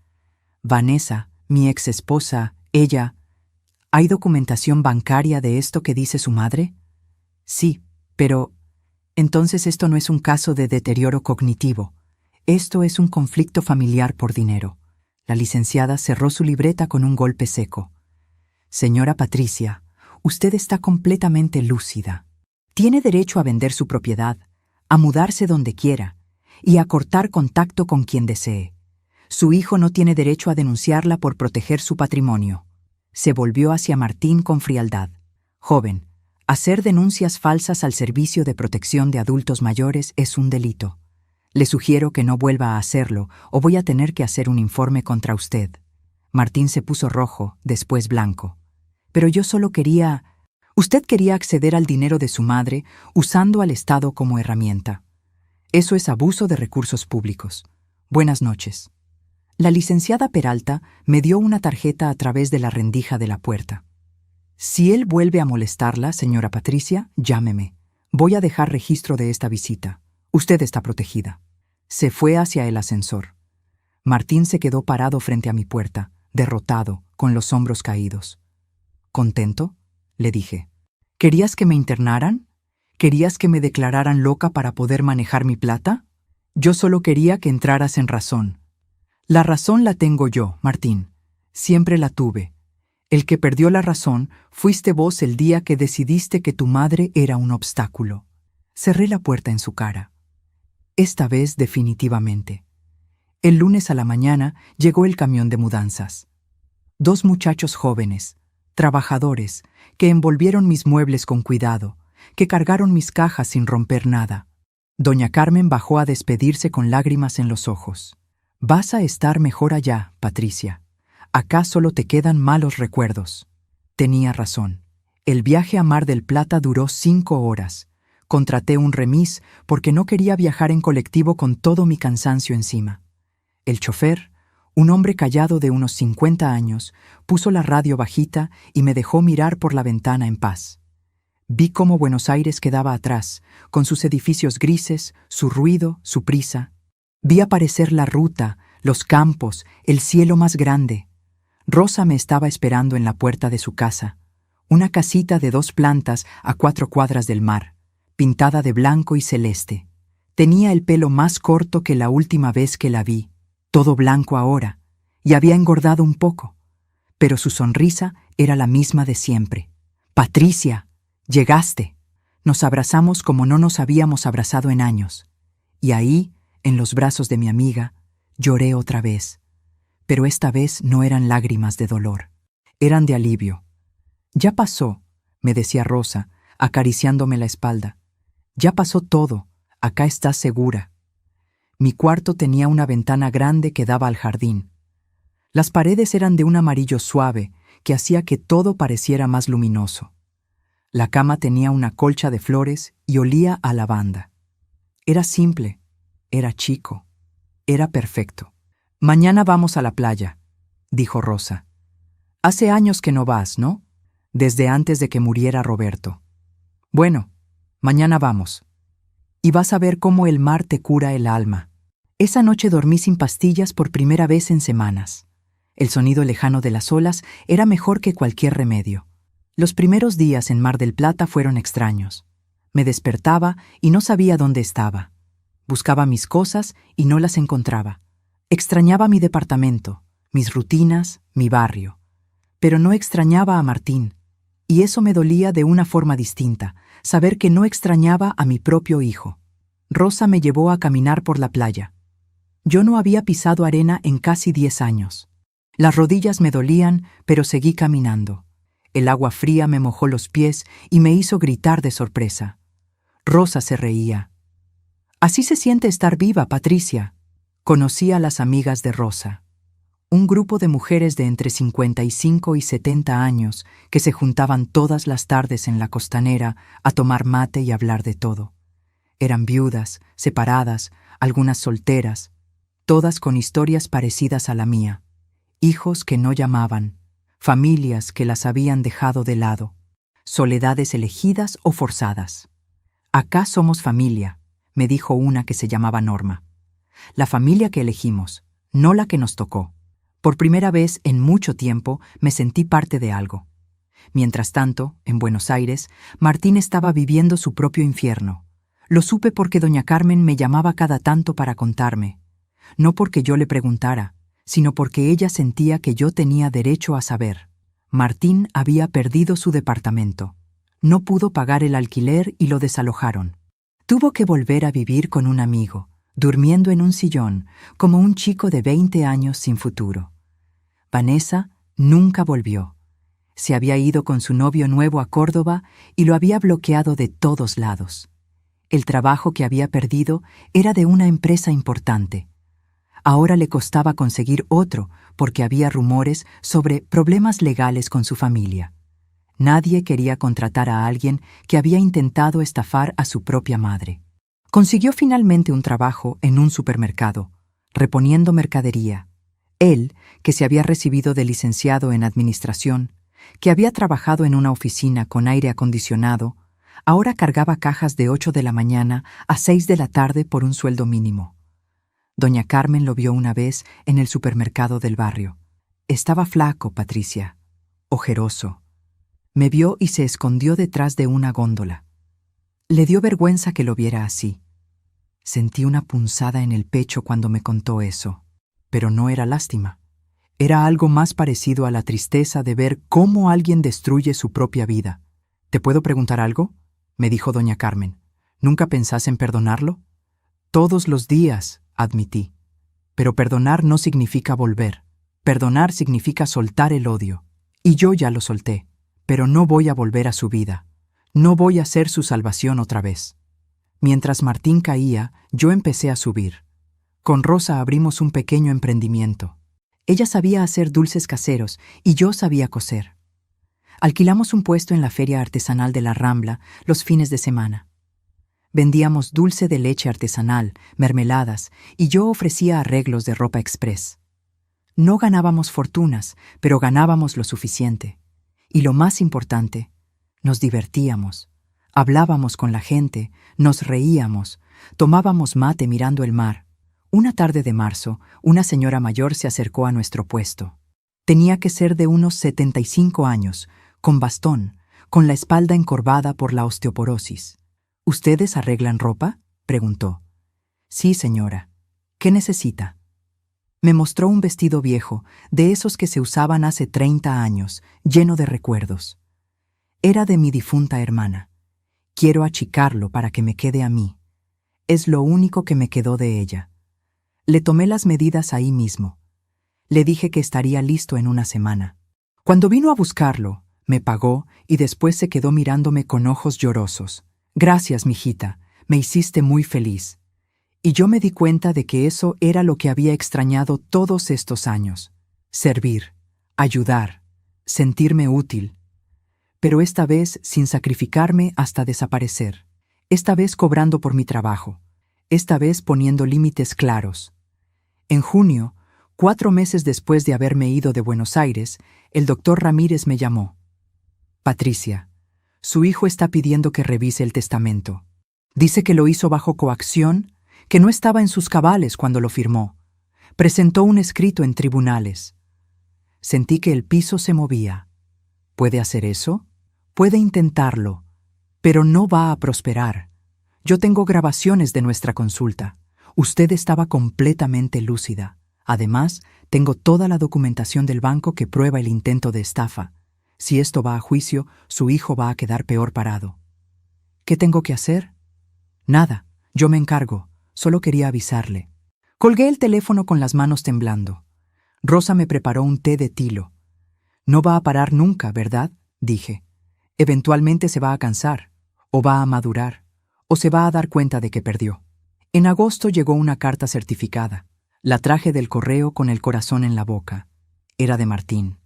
Vanessa, mi ex esposa, ella... ¿Hay documentación bancaria de esto que dice su madre? Sí, pero... Entonces esto no es un caso de deterioro cognitivo. Esto es un conflicto familiar por dinero. La licenciada cerró su libreta con un golpe seco. Señora Patricia, usted está completamente lúcida. Tiene derecho a vender su propiedad, a mudarse donde quiera y a cortar contacto con quien desee. Su hijo no tiene derecho a denunciarla por proteger su patrimonio. Se volvió hacia Martín con frialdad. Joven, hacer denuncias falsas al Servicio de Protección de Adultos Mayores es un delito. Le sugiero que no vuelva a hacerlo o voy a tener que hacer un informe contra usted. Martín se puso rojo, después blanco. Pero yo solo quería... Usted quería acceder al dinero de su madre usando al Estado como herramienta. Eso es abuso de recursos públicos. Buenas noches. La licenciada Peralta me dio una tarjeta a través de la rendija de la puerta. Si él vuelve a molestarla, señora Patricia, llámeme. Voy a dejar registro de esta visita. Usted está protegida. Se fue hacia el ascensor. Martín se quedó parado frente a mi puerta, derrotado, con los hombros caídos. ¿Contento?, le dije. ¿Querías que me internaran? ¿Querías que me declararan loca para poder manejar mi plata? Yo solo quería que entraras en razón. La razón la tengo yo, Martín. Siempre la tuve. El que perdió la razón fuiste vos el día que decidiste que tu madre era un obstáculo. Cerré la puerta en su cara. Esta vez definitivamente. El lunes a la mañana llegó el camión de mudanzas. 2 muchachos jóvenes, trabajadores, que envolvieron mis muebles con cuidado, que cargaron mis cajas sin romper nada. Doña Carmen bajó a despedirse con lágrimas en los ojos. Vas a estar mejor allá, Patricia. Acá solo te quedan malos recuerdos. Tenía razón. El viaje a Mar del Plata duró 5 horas. Contraté un remis porque no quería viajar en colectivo con todo mi cansancio encima. El chofer, un hombre callado de unos 50 años, puso la radio bajita y me dejó mirar por la ventana en paz. Vi cómo Buenos Aires quedaba atrás, con sus edificios grises, su ruido, su prisa. Vi aparecer la ruta, los campos, el cielo más grande. Rosa me estaba esperando en la puerta de su casa, una casita de 2 plantas a 4 cuadras del mar, pintada de blanco y celeste. Tenía el pelo más corto que la última vez que la vi, todo blanco ahora, y había engordado un poco, pero su sonrisa era la misma de siempre. «Patricia, llegaste». Nos abrazamos como no nos habíamos abrazado en años, y ahí, en los brazos de mi amiga, lloré otra vez. Pero esta vez no eran lágrimas de dolor, eran de alivio. «Ya pasó», me decía Rosa, acariciándome la espalda. «Ya pasó todo, acá estás segura». Mi cuarto tenía una ventana grande que daba al jardín. Las paredes eran de un amarillo suave que hacía que todo pareciera más luminoso. La cama tenía una colcha de flores y olía a lavanda. Era simple, era chico, era perfecto. «Mañana vamos a la playa», dijo Rosa. «Hace años que no vas, ¿no? Desde antes de que muriera Roberto». «Bueno, mañana vamos. Y vas a ver cómo el mar te cura el alma». Esa noche dormí sin pastillas por primera vez en semanas. El sonido lejano de las olas era mejor que cualquier remedio. Los primeros días en Mar del Plata fueron extraños. Me despertaba y no sabía dónde estaba. Buscaba mis cosas y no las encontraba. Extrañaba mi departamento, mis rutinas, mi barrio. Pero no extrañaba a Martín. Y eso me dolía de una forma distinta, saber que no extrañaba a mi propio hijo. Rosa me llevó a caminar por la playa. Yo no había pisado arena en casi 10 años. Las rodillas me dolían, pero seguí caminando. El agua fría me mojó los pies y me hizo gritar de sorpresa. Rosa se reía. Así se siente estar viva, Patricia. Conocí a las amigas de Rosa. Un grupo de mujeres de entre 55 y 70 años que se juntaban todas las tardes en la costanera a tomar mate y hablar de todo. Eran viudas, separadas, algunas solteras, todas con historias parecidas a la mía. Hijos que no llamaban, familias que las habían dejado de lado, soledades elegidas o forzadas. Acá somos familia, me dijo una que se llamaba Norma. La familia que elegimos, no la que nos tocó. Por primera vez en mucho tiempo me sentí parte de algo. Mientras tanto, en Buenos Aires, Martín estaba viviendo su propio infierno. Lo supe porque doña Carmen me llamaba cada tanto para contarme. No porque yo le preguntara, sino porque ella sentía que yo tenía derecho a saber. Martín había perdido su departamento. No pudo pagar el alquiler y lo desalojaron. Tuvo que volver a vivir con un amigo, durmiendo en un sillón, como un chico de 20 años sin futuro. Vanessa nunca volvió. Se había ido con su novio nuevo a Córdoba y lo había bloqueado de todos lados. El trabajo que había perdido era de una empresa importante. Ahora le costaba conseguir otro porque había rumores sobre problemas legales con su familia. Nadie quería contratar a alguien que había intentado estafar a su propia madre. Consiguió finalmente un trabajo en un supermercado, reponiendo mercadería. Él, que se había recibido de licenciado en administración, que había trabajado en una oficina con aire acondicionado, ahora cargaba cajas de 8 de la mañana a 6 de la tarde por un sueldo mínimo. Doña Carmen lo vio una vez en el supermercado del barrio. Estaba flaco, Patricia, ojeroso. Me vio y se escondió detrás de una góndola. Le dio vergüenza que lo viera así. Sentí una punzada en el pecho cuando me contó eso, pero no era lástima. Era algo más parecido a la tristeza de ver cómo alguien destruye su propia vida. ¿Te puedo preguntar algo?, me dijo doña Carmen. ¿Nunca pensás en perdonarlo? Todos los días, admití. Pero perdonar no significa volver. Perdonar significa soltar el odio. Y yo ya lo solté. Pero no voy a volver a su vida. No voy a ser su salvación otra vez. Mientras Martín caía, yo empecé a subir. Con Rosa abrimos un pequeño emprendimiento. Ella sabía hacer dulces caseros y yo sabía coser. Alquilamos un puesto en la feria artesanal de la Rambla los fines de semana. Vendíamos dulce de leche artesanal, mermeladas, y yo ofrecía arreglos de ropa express. No ganábamos fortunas, pero ganábamos lo suficiente. Y lo más importante, nos divertíamos. Hablábamos con la gente, nos reíamos, tomábamos mate mirando el mar. Una tarde de marzo, una señora mayor se acercó a nuestro puesto. Tenía que ser de unos 75 años, con bastón, con la espalda encorvada por la osteoporosis. ¿Ustedes arreglan ropa?, preguntó. Sí, señora. ¿Qué necesita? Me mostró un vestido viejo, de esos que se usaban hace 30 años, lleno de recuerdos. Era de mi difunta hermana. Quiero achicarlo para que me quede a mí. Es lo único que me quedó de ella. Le tomé las medidas ahí mismo. Le dije que estaría listo en una semana. Cuando vino a buscarlo, me pagó y después se quedó mirándome con ojos llorosos. Gracias, mijita, me hiciste muy feliz. Y yo me di cuenta de que eso era lo que había extrañado todos estos años. Servir, ayudar, sentirme útil. Pero esta vez sin sacrificarme hasta desaparecer. Esta vez cobrando por mi trabajo. Esta vez poniendo límites claros. En junio, 4 meses después de haberme ido de Buenos Aires, el doctor Ramírez me llamó. Patricia, su hijo está pidiendo que revise el testamento. Dice que lo hizo bajo coacción, que no estaba en sus cabales cuando lo firmó. Presentó un escrito en tribunales. Sentí que el piso se movía. ¿Puede hacer eso? Puede intentarlo, pero no va a prosperar. Yo tengo grabaciones de nuestra consulta. Usted estaba completamente lúcida. Además, tengo toda la documentación del banco que prueba el intento de estafa. Si esto va a juicio, su hijo va a quedar peor parado. ¿Qué tengo que hacer? Nada, yo me encargo. Solo quería avisarle. Colgué el teléfono con las manos temblando. Rosa me preparó un té de tilo. No va a parar nunca, ¿verdad? Dije. Eventualmente se va a cansar, o va a madurar, o se va a dar cuenta de que perdió. En agosto llegó una carta certificada. La traje del correo con el corazón en la boca. Era de Martín.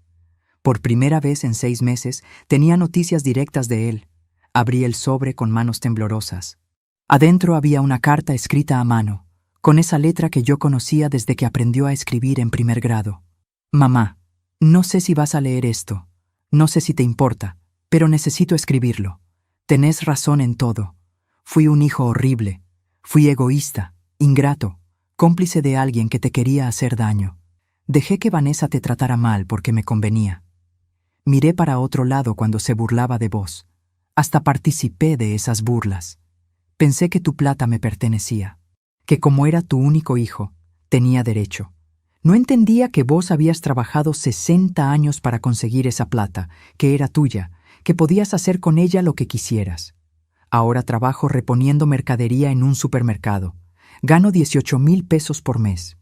Por primera vez en 6 meses tenía noticias directas de él. Abrí el sobre con manos temblorosas. Adentro había una carta escrita a mano, con esa letra que yo conocía desde que aprendió a escribir en primer grado. Mamá, no sé si vas a leer esto. No sé si te importa, pero necesito escribirlo. Tenés razón en todo. Fui un hijo horrible. Fui egoísta, ingrato, cómplice de alguien que te quería hacer daño. Dejé que Vanessa te tratara mal porque me convenía. Miré para otro lado cuando se burlaba de vos. Hasta participé de esas burlas. Pensé que tu plata me pertenecía, que como era tu único hijo, tenía derecho. No entendía que vos habías trabajado 60 años para conseguir esa plata, que era tuya, que podías hacer con ella lo que quisieras. Ahora trabajo reponiendo mercadería en un supermercado. Gano 18,000 pesos por mes.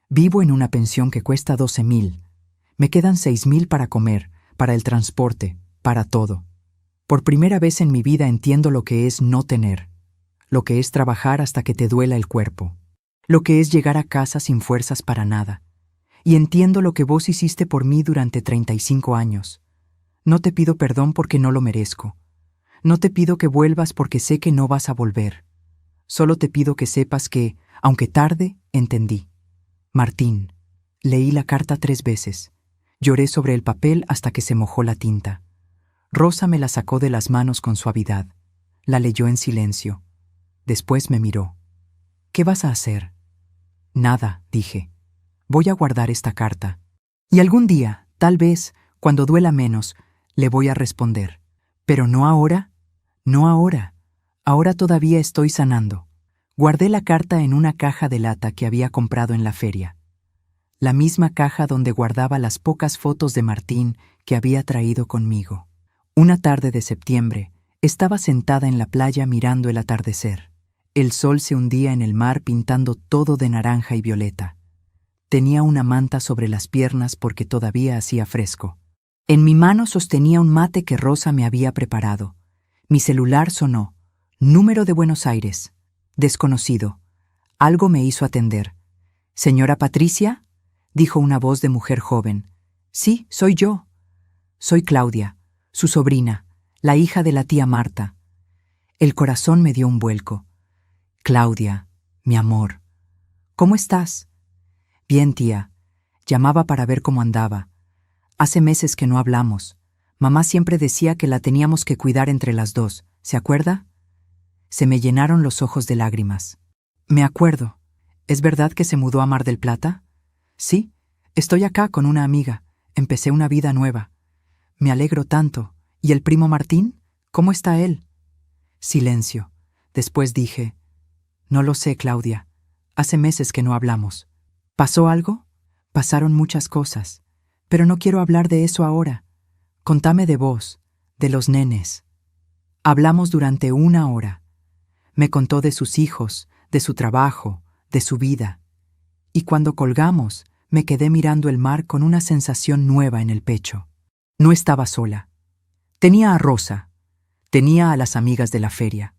Vivo en una pensión que cuesta 12,000. Me quedan 6,000 para comer, para el transporte, para todo. Por primera vez en mi vida entiendo lo que es no tener, lo que es trabajar hasta que te duela el cuerpo, lo que es llegar a casa sin fuerzas para nada. Y entiendo lo que vos hiciste por mí durante 35 años. No te pido perdón porque no lo merezco. No te pido que vuelvas porque sé que no vas a volver. Solo te pido que sepas que, aunque tarde, entendí. Martín, leí la carta 3 veces. Lloré sobre el papel hasta que se mojó la tinta. Rosa me la sacó de las manos con suavidad. La leyó en silencio. Después me miró. ¿Qué vas a hacer? Nada, dije. Voy a guardar esta carta. Y algún día, tal vez, cuando duela menos, le voy a responder. Pero no ahora, no ahora. Ahora todavía estoy sanando. Guardé la carta en una caja de lata que había comprado en la feria. La misma caja donde guardaba las pocas fotos de Martín que había traído conmigo. Una tarde de septiembre, estaba sentada en la playa mirando el atardecer. El sol se hundía en el mar pintando todo de naranja y violeta. Tenía una manta sobre las piernas porque todavía hacía fresco. En mi mano sostenía un mate que Rosa me había preparado. Mi celular sonó. Número de Buenos Aires. Desconocido. Algo me hizo atender. «¿Señora Patricia?», dijo una voz de mujer joven. «Sí, soy yo. Soy Claudia, su sobrina, la hija de la tía Marta». El corazón me dio un vuelco. «Claudia, mi amor. ¿Cómo estás?» «Bien, tía. Llamaba para ver cómo andaba. Hace meses que no hablamos. Mamá siempre decía que la teníamos que cuidar entre las dos. ¿Se acuerda?» Se me llenaron los ojos de lágrimas. «Me acuerdo. ¿Es verdad que se mudó a Mar del Plata?» «Sí. Estoy acá con una amiga. Empecé una vida nueva. Me alegro tanto. ¿Y el primo Martín? ¿Cómo está él?» Silencio. Después dije: «No lo sé, Claudia. Hace meses que no hablamos. ¿Pasó algo?» «Pasaron muchas cosas. Pero no quiero hablar de eso ahora. Contame de vos, de los nenes». Hablamos durante 1 hora. Me contó de sus hijos, de su trabajo, de su vida. Y cuando colgamos, me quedé mirando el mar con una sensación nueva en el pecho. No estaba sola. Tenía a Rosa. Tenía a las amigas de la feria.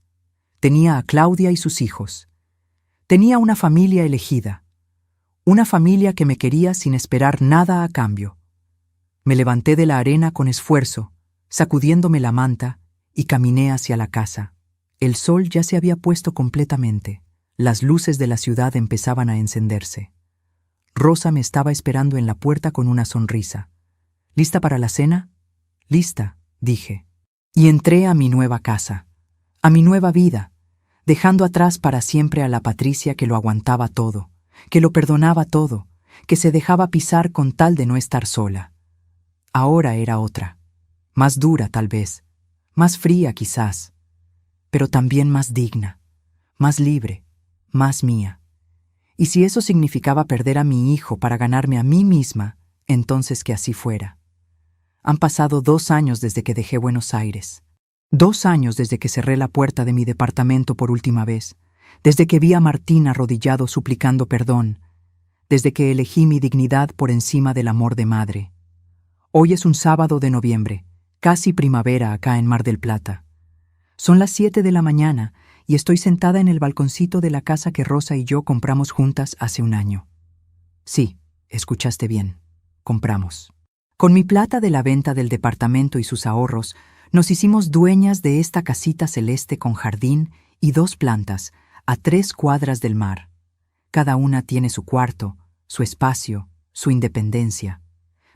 Tenía a Claudia y sus hijos. Tenía una familia elegida. Una familia que me quería sin esperar nada a cambio. Me levanté de la arena con esfuerzo, sacudiéndome la manta, y caminé hacia la casa. El sol ya se había puesto completamente. Las luces de la ciudad empezaban a encenderse. Rosa me estaba esperando en la puerta con una sonrisa. «¿Lista para la cena?» «Lista», dije. Y entré a mi nueva casa, a mi nueva vida, dejando atrás para siempre a la Patricia que lo aguantaba todo, que lo perdonaba todo, que se dejaba pisar con tal de no estar sola. Ahora era otra, más dura tal vez, más fría quizás, pero también más digna, más libre, más mía. Y si eso significaba perder a mi hijo para ganarme a mí misma, entonces que así fuera. Han pasado 2 años desde que dejé Buenos Aires. 2 años desde que cerré la puerta de mi departamento por última vez, desde que vi a Martín arrodillado suplicando perdón, desde que elegí mi dignidad por encima del amor de madre. Hoy es un sábado de noviembre, casi primavera acá en Mar del Plata. Son las 7 de la mañana y estoy sentada en el balconcito de la casa que Rosa y yo compramos juntas hace un año. Sí, escuchaste bien, compramos. Con mi plata de la venta del departamento y sus ahorros, nos hicimos dueñas de esta casita celeste con jardín y 2 plantas, a 3 cuadras del mar. Cada una tiene su cuarto, su espacio, su independencia.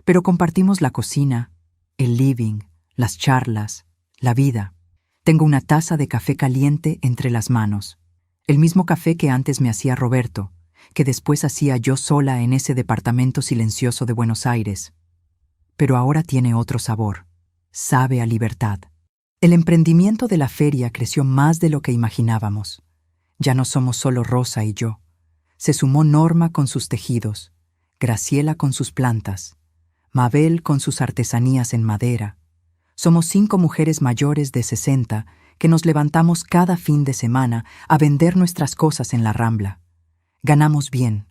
Pero compartimos la cocina, el living, las charlas, la vida. Tengo una taza de café caliente entre las manos. El mismo café que antes me hacía Roberto, que después hacía yo sola en ese departamento silencioso de Buenos Aires. Pero ahora tiene otro sabor. Sabe a libertad. El emprendimiento de la feria creció más de lo que imaginábamos. Ya no somos solo Rosa y yo. Se sumó Norma con sus tejidos, Graciela con sus plantas, Mabel con sus artesanías en madera. Somos 5 mujeres mayores de 60 que nos levantamos cada fin de semana a vender nuestras cosas en la Rambla. Ganamos bien.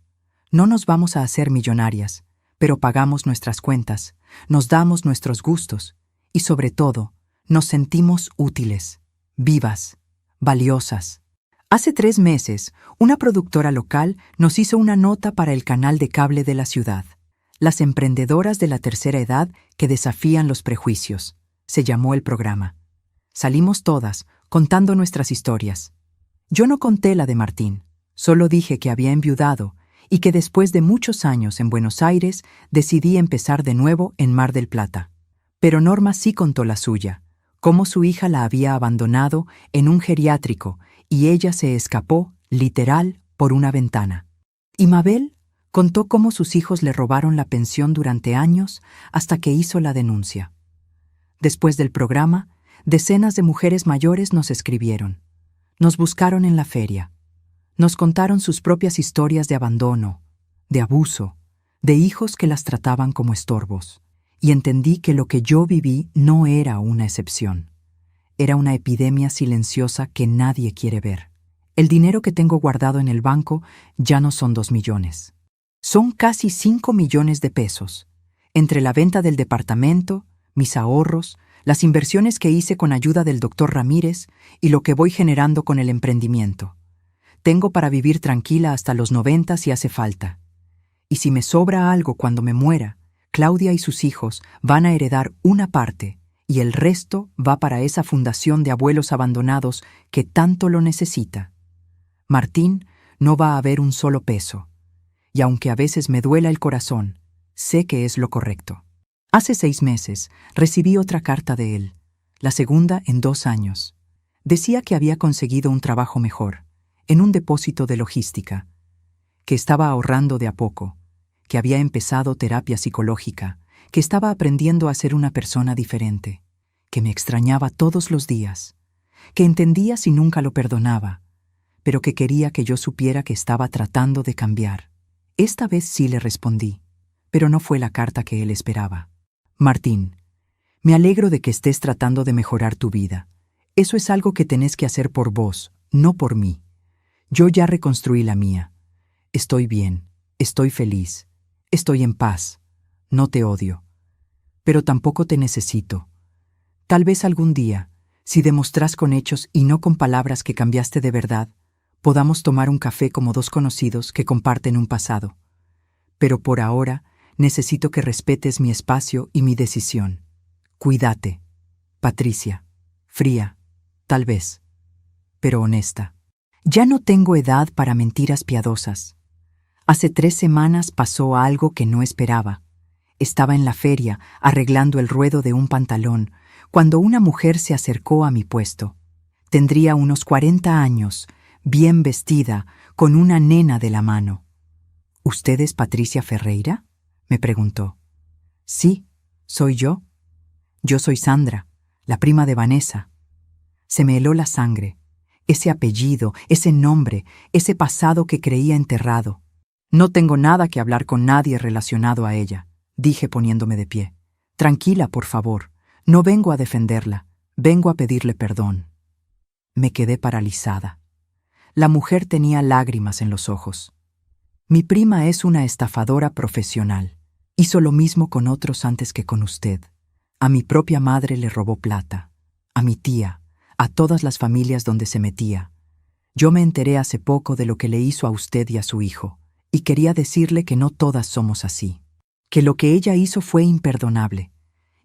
No nos vamos a hacer millonarias, pero pagamos nuestras cuentas, nos damos nuestros gustos y, sobre todo, nos sentimos útiles, vivas, valiosas. Hace 3 meses, una productora local nos hizo una nota para el canal de cable de la ciudad. Las emprendedoras de la tercera edad que desafían los prejuicios. Se llamó el programa. Salimos todas, contando nuestras historias. Yo no conté la de Martín, solo dije que había enviudado y que después de muchos años en Buenos Aires decidí empezar de nuevo en Mar del Plata. Pero Norma sí contó la suya, cómo su hija la había abandonado en un geriátrico y ella se escapó, literal, por una ventana. Y Mabel contó cómo sus hijos le robaron la pensión durante años hasta que hizo la denuncia. Después del programa, decenas de mujeres mayores nos escribieron. Nos buscaron en la feria. Nos contaron sus propias historias de abandono, de abuso, de hijos que las trataban como estorbos. Y entendí que lo que yo viví no era una excepción. Era una epidemia silenciosa que nadie quiere ver. El dinero que tengo guardado en el banco ya no son 2 millones. Son casi 5 millones de pesos. Entre la venta del departamento, mis ahorros, las inversiones que hice con ayuda del doctor Ramírez y lo que voy generando con el emprendimiento. Tengo para vivir tranquila hasta los 90 si hace falta. Y si me sobra algo cuando me muera, Claudia y sus hijos van a heredar una parte y el resto va para esa fundación de abuelos abandonados que tanto lo necesita. Martín no va a ver un solo peso. Y aunque a veces me duela el corazón, sé que es lo correcto. Hace 6 meses recibí otra carta de él, la segunda en 2 años. Decía que había conseguido un trabajo mejor, en un depósito de logística, que estaba ahorrando de a poco, que había empezado terapia psicológica, que estaba aprendiendo a ser una persona diferente, que me extrañaba todos los días, que entendía si nunca lo perdonaba, pero que quería que yo supiera que estaba tratando de cambiar. Esta vez sí le respondí, pero no fue la carta que él esperaba. Martín, me alegro de que estés tratando de mejorar tu vida. Eso es algo que tenés que hacer por vos, no por mí. Yo ya reconstruí la mía. Estoy bien, estoy feliz, estoy en paz. No te odio. Pero tampoco te necesito. Tal vez algún día, si demostrás con hechos y no con palabras que cambiaste de verdad, podamos tomar un café como 2 conocidos que comparten un pasado. Pero por ahora, necesito que respetes mi espacio y mi decisión. Cuídate. Patricia. Fría, tal vez, pero honesta. Ya no tengo edad para mentiras piadosas. Hace 3 semanas pasó algo que no esperaba. Estaba en la feria, arreglando el ruedo de un pantalón, cuando una mujer se acercó a mi puesto. Tendría unos 40 años, bien vestida, con una nena de la mano. ¿Usted es Patricia Ferreira?, me preguntó. Sí, ¿Soy yo? Yo soy Sandra, la prima de Vanessa. Se me heló la sangre. Ese apellido, ese nombre, ese pasado que creía enterrado. No tengo nada que hablar con nadie relacionado a ella, dije poniéndome de pie. Tranquila, por favor. No vengo a defenderla, vengo a pedirle perdón. Me quedé paralizada. La mujer tenía lágrimas en los ojos. Mi prima es una estafadora profesional. Hizo lo mismo con otros antes que con usted. A mi propia madre le robó plata. A mi tía, a todas las familias donde se metía. Yo me enteré hace poco de lo que le hizo a usted y a su hijo, y quería decirle que no todas somos así. Que lo que ella hizo fue imperdonable,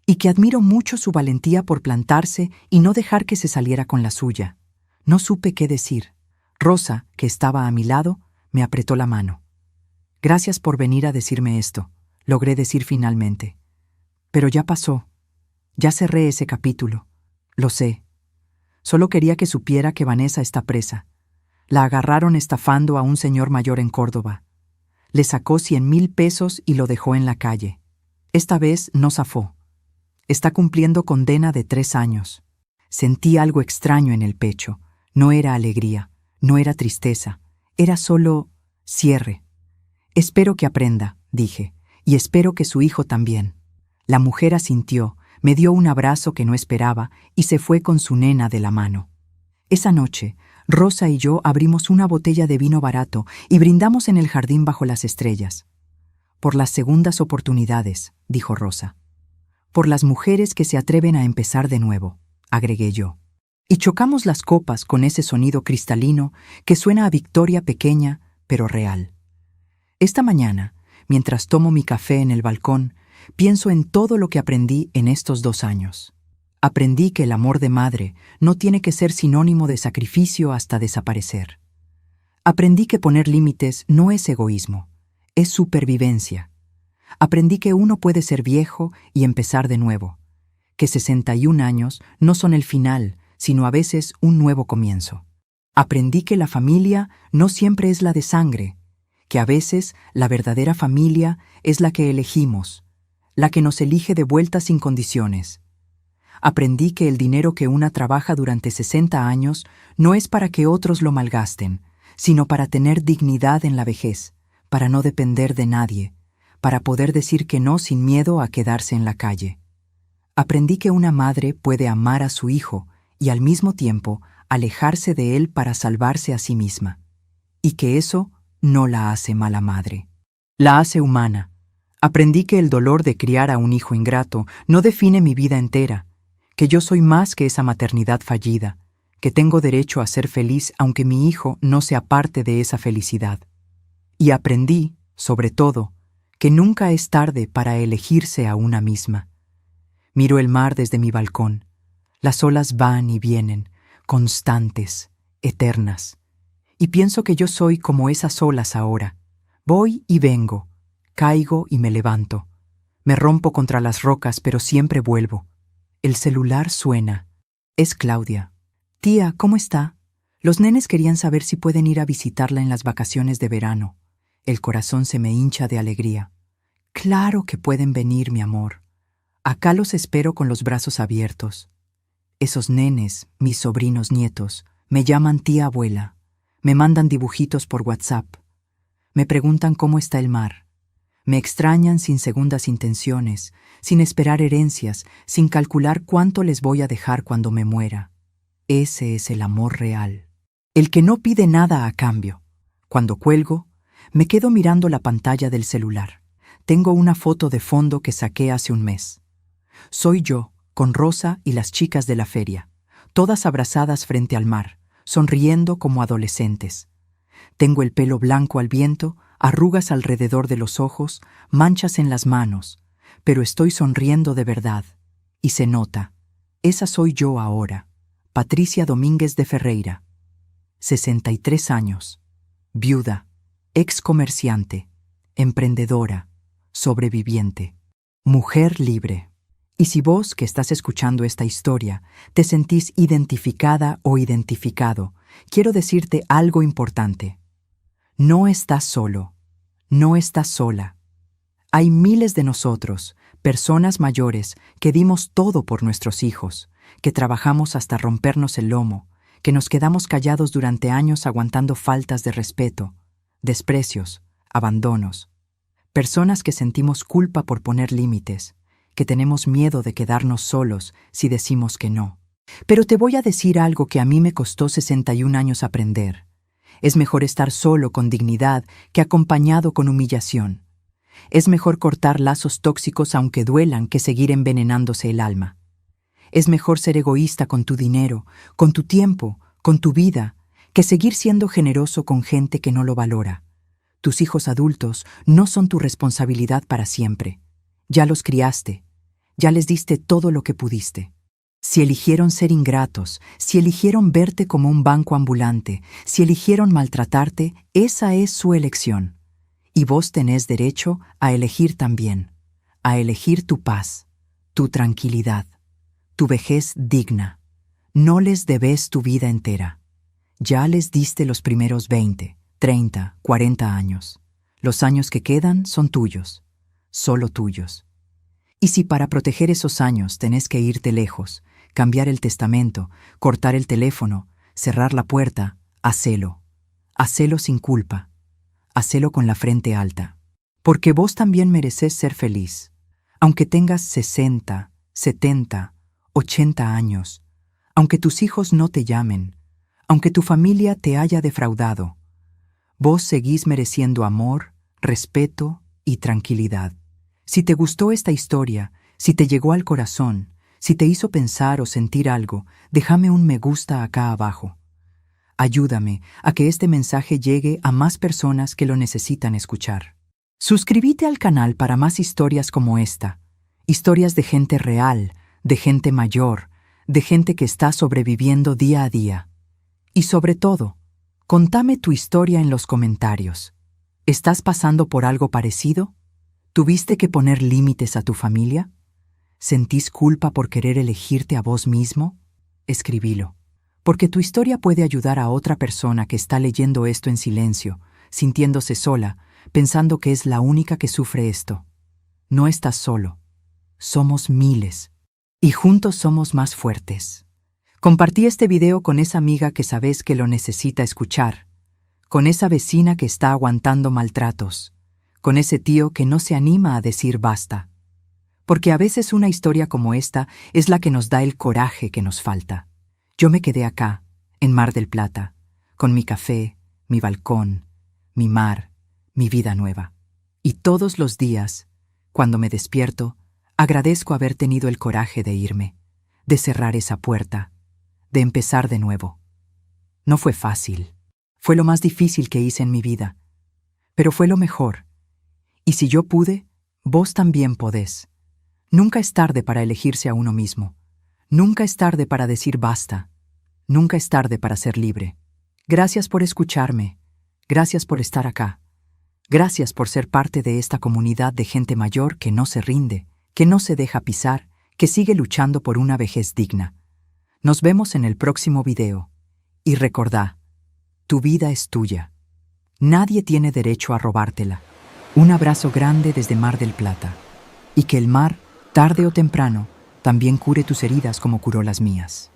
y que admiro mucho su valentía por plantarse y no dejar que se saliera con la suya. No supe qué decir. Rosa, que estaba a mi lado, me apretó la mano. Gracias por venir a decirme esto, logré decir finalmente. Pero ya pasó. Ya cerré ese capítulo. Lo sé. Solo quería que supiera que Vanessa está presa. La agarraron estafando a un señor mayor en Córdoba. Le sacó 100,000 pesos y lo dejó en la calle. Esta vez no zafó. Está cumpliendo condena de 3 años. Sentí algo extraño en el pecho. No era alegría, no era tristeza. Era solo cierre. Espero que aprenda, dije, y espero que su hijo también. La mujer asintió, me dio un abrazo que no esperaba y se fue con su nena de la mano. Esa noche, Rosa y yo abrimos una botella de vino barato y brindamos en el jardín bajo las estrellas. Por las segundas oportunidades, dijo Rosa. Por las mujeres que se atreven a empezar de nuevo, agregué yo. Y chocamos las copas con ese sonido cristalino que suena a victoria pequeña, pero real. Esta mañana, mientras tomo mi café en el balcón, pienso en todo lo que aprendí en estos 2 años. Aprendí que el amor de madre no tiene que ser sinónimo de sacrificio hasta desaparecer. Aprendí que poner límites no es egoísmo, es supervivencia. Aprendí que uno puede ser viejo y empezar de nuevo, que 61 años no son el final, sino a veces un nuevo comienzo. Aprendí que la familia no siempre es la de sangre, que a veces la verdadera familia es la que elegimos, la que nos elige de vuelta sin condiciones. Aprendí que el dinero que una trabaja durante 60 años no es para que otros lo malgasten, sino para tener dignidad en la vejez, para no depender de nadie, para poder decir que no sin miedo a quedarse en la calle. Aprendí que una madre puede amar a su hijo y al mismo tiempo alejarse de él para salvarse a sí misma, y que eso no la hace mala madre. La hace humana. Aprendí que el dolor de criar a un hijo ingrato no define mi vida entera, que yo soy más que esa maternidad fallida, que tengo derecho a ser feliz aunque mi hijo no sea parte de esa felicidad. Y aprendí, sobre todo, que nunca es tarde para elegirse a una misma. Miro el mar desde mi balcón. Las olas van y vienen, constantes, eternas. Y pienso que yo soy como esas olas ahora. Voy y vengo, caigo y me levanto. Me rompo contra las rocas, pero siempre vuelvo. El celular suena. Es Claudia. Tía, ¿cómo está? Los nenes querían saber si pueden ir a visitarla en las vacaciones de verano. El corazón se me hincha de alegría. Claro que pueden venir, mi amor. Acá los espero con los brazos abiertos. Esos nenes, mis sobrinos nietos, me llaman tía abuela. Me mandan dibujitos por WhatsApp. Me preguntan cómo está el mar. Me extrañan sin segundas intenciones, sin esperar herencias, sin calcular cuánto les voy a dejar cuando me muera. Ese es el amor real. El que no pide nada a cambio. Cuando cuelgo, me quedo mirando la pantalla del celular. Tengo una foto de fondo que saqué hace un mes. Soy yo, con Rosa y las chicas de la feria, todas abrazadas frente al mar, sonriendo como adolescentes. Tengo el pelo blanco al viento, arrugas alrededor de los ojos, manchas en las manos, pero estoy sonriendo de verdad. Y se nota. Esa soy yo ahora, Patricia Domínguez de Ferreira. 63 años. Viuda, ex comerciante, emprendedora, sobreviviente, mujer libre. Y si vos, que estás escuchando esta historia, te sentís identificada o identificado, quiero decirte algo importante. No estás solo, no estás sola. Hay miles de nosotros, Personas mayores que dimos todo por nuestros hijos, que trabajamos hasta rompernos el lomo, que nos quedamos callados durante años aguantando faltas de respeto, desprecios, abandonos. Personas que sentimos culpa por poner límites, que tenemos miedo de quedarnos solos si decimos que no. Pero te voy a decir algo que a mí me costó 61 años aprender. Es mejor estar solo con dignidad que acompañado con humillación. Es mejor cortar lazos tóxicos aunque duelan que seguir envenenándose el alma. Es mejor ser egoísta con tu dinero, con tu tiempo, con tu vida, que seguir siendo generoso con gente que no lo valora. Tus hijos adultos no son tu responsabilidad para siempre. Ya los criaste, ya les diste todo lo que pudiste. Si eligieron ser ingratos, si eligieron verte como un banco ambulante, si eligieron maltratarte, esa es su elección. Y vos tenés derecho a elegir también, a elegir tu paz, tu tranquilidad, tu vejez digna. No les debes tu vida entera. Ya les diste los primeros 20, 30, 40 años. Los años que quedan son tuyos, solo tuyos. Y si para proteger esos años tenés que irte lejos, cambiar el testamento, cortar el teléfono, cerrar la puerta, hacelo. Hacelo sin culpa. Hacelo con la frente alta. Porque vos también mereces ser feliz. Aunque tengas 60, 70, 80 años, aunque tus hijos no te llamen, aunque tu familia te haya defraudado, vos seguís mereciendo amor, respeto y tranquilidad. Si te gustó esta historia, si te llegó al corazón, si te hizo pensar o sentir algo, déjame un me gusta acá abajo. Ayúdame a que este mensaje llegue a más personas que lo necesitan escuchar. Suscríbete al canal para más historias como esta. Historias de gente real, de gente mayor, de gente que está sobreviviendo día a día. Y sobre todo, contame tu historia en los comentarios. ¿Estás pasando por algo parecido? ¿Tuviste que poner límites a tu familia? ¿Sentís culpa por querer elegirte a vos mismo? Escribilo. Porque tu historia puede ayudar a otra persona que está leyendo esto en silencio, sintiéndose sola, pensando que es la única que sufre esto. No estás solo. Somos miles. Y juntos somos más fuertes. Compartí este video con esa amiga que sabes que lo necesita escuchar, con esa vecina que está aguantando maltratos, con ese tío que no se anima a decir basta. Porque a veces una historia como esta es la que nos da el coraje que nos falta. Yo me quedé acá, en Mar del Plata, con mi café, mi balcón, mi mar, mi vida nueva. Y todos los días, cuando me despierto, agradezco haber tenido el coraje de irme, de cerrar esa puerta, de empezar de nuevo. No fue fácil. Fue lo más difícil que hice en mi vida. Pero fue lo mejor. Y si yo pude, vos también podés. Nunca es tarde para elegirse a uno mismo. Nunca es tarde para decir basta. Nunca es tarde para ser libre. Gracias por escucharme. Gracias por estar acá. Gracias por ser parte de esta comunidad de gente mayor que no se rinde, que no se deja pisar, que sigue luchando por una vejez digna. Nos vemos en el próximo video. Y recordá, tu vida es tuya. Nadie tiene derecho a robártela. Un abrazo grande desde Mar del Plata. Y que el mar, tarde o temprano, también cure tus heridas como curó las mías.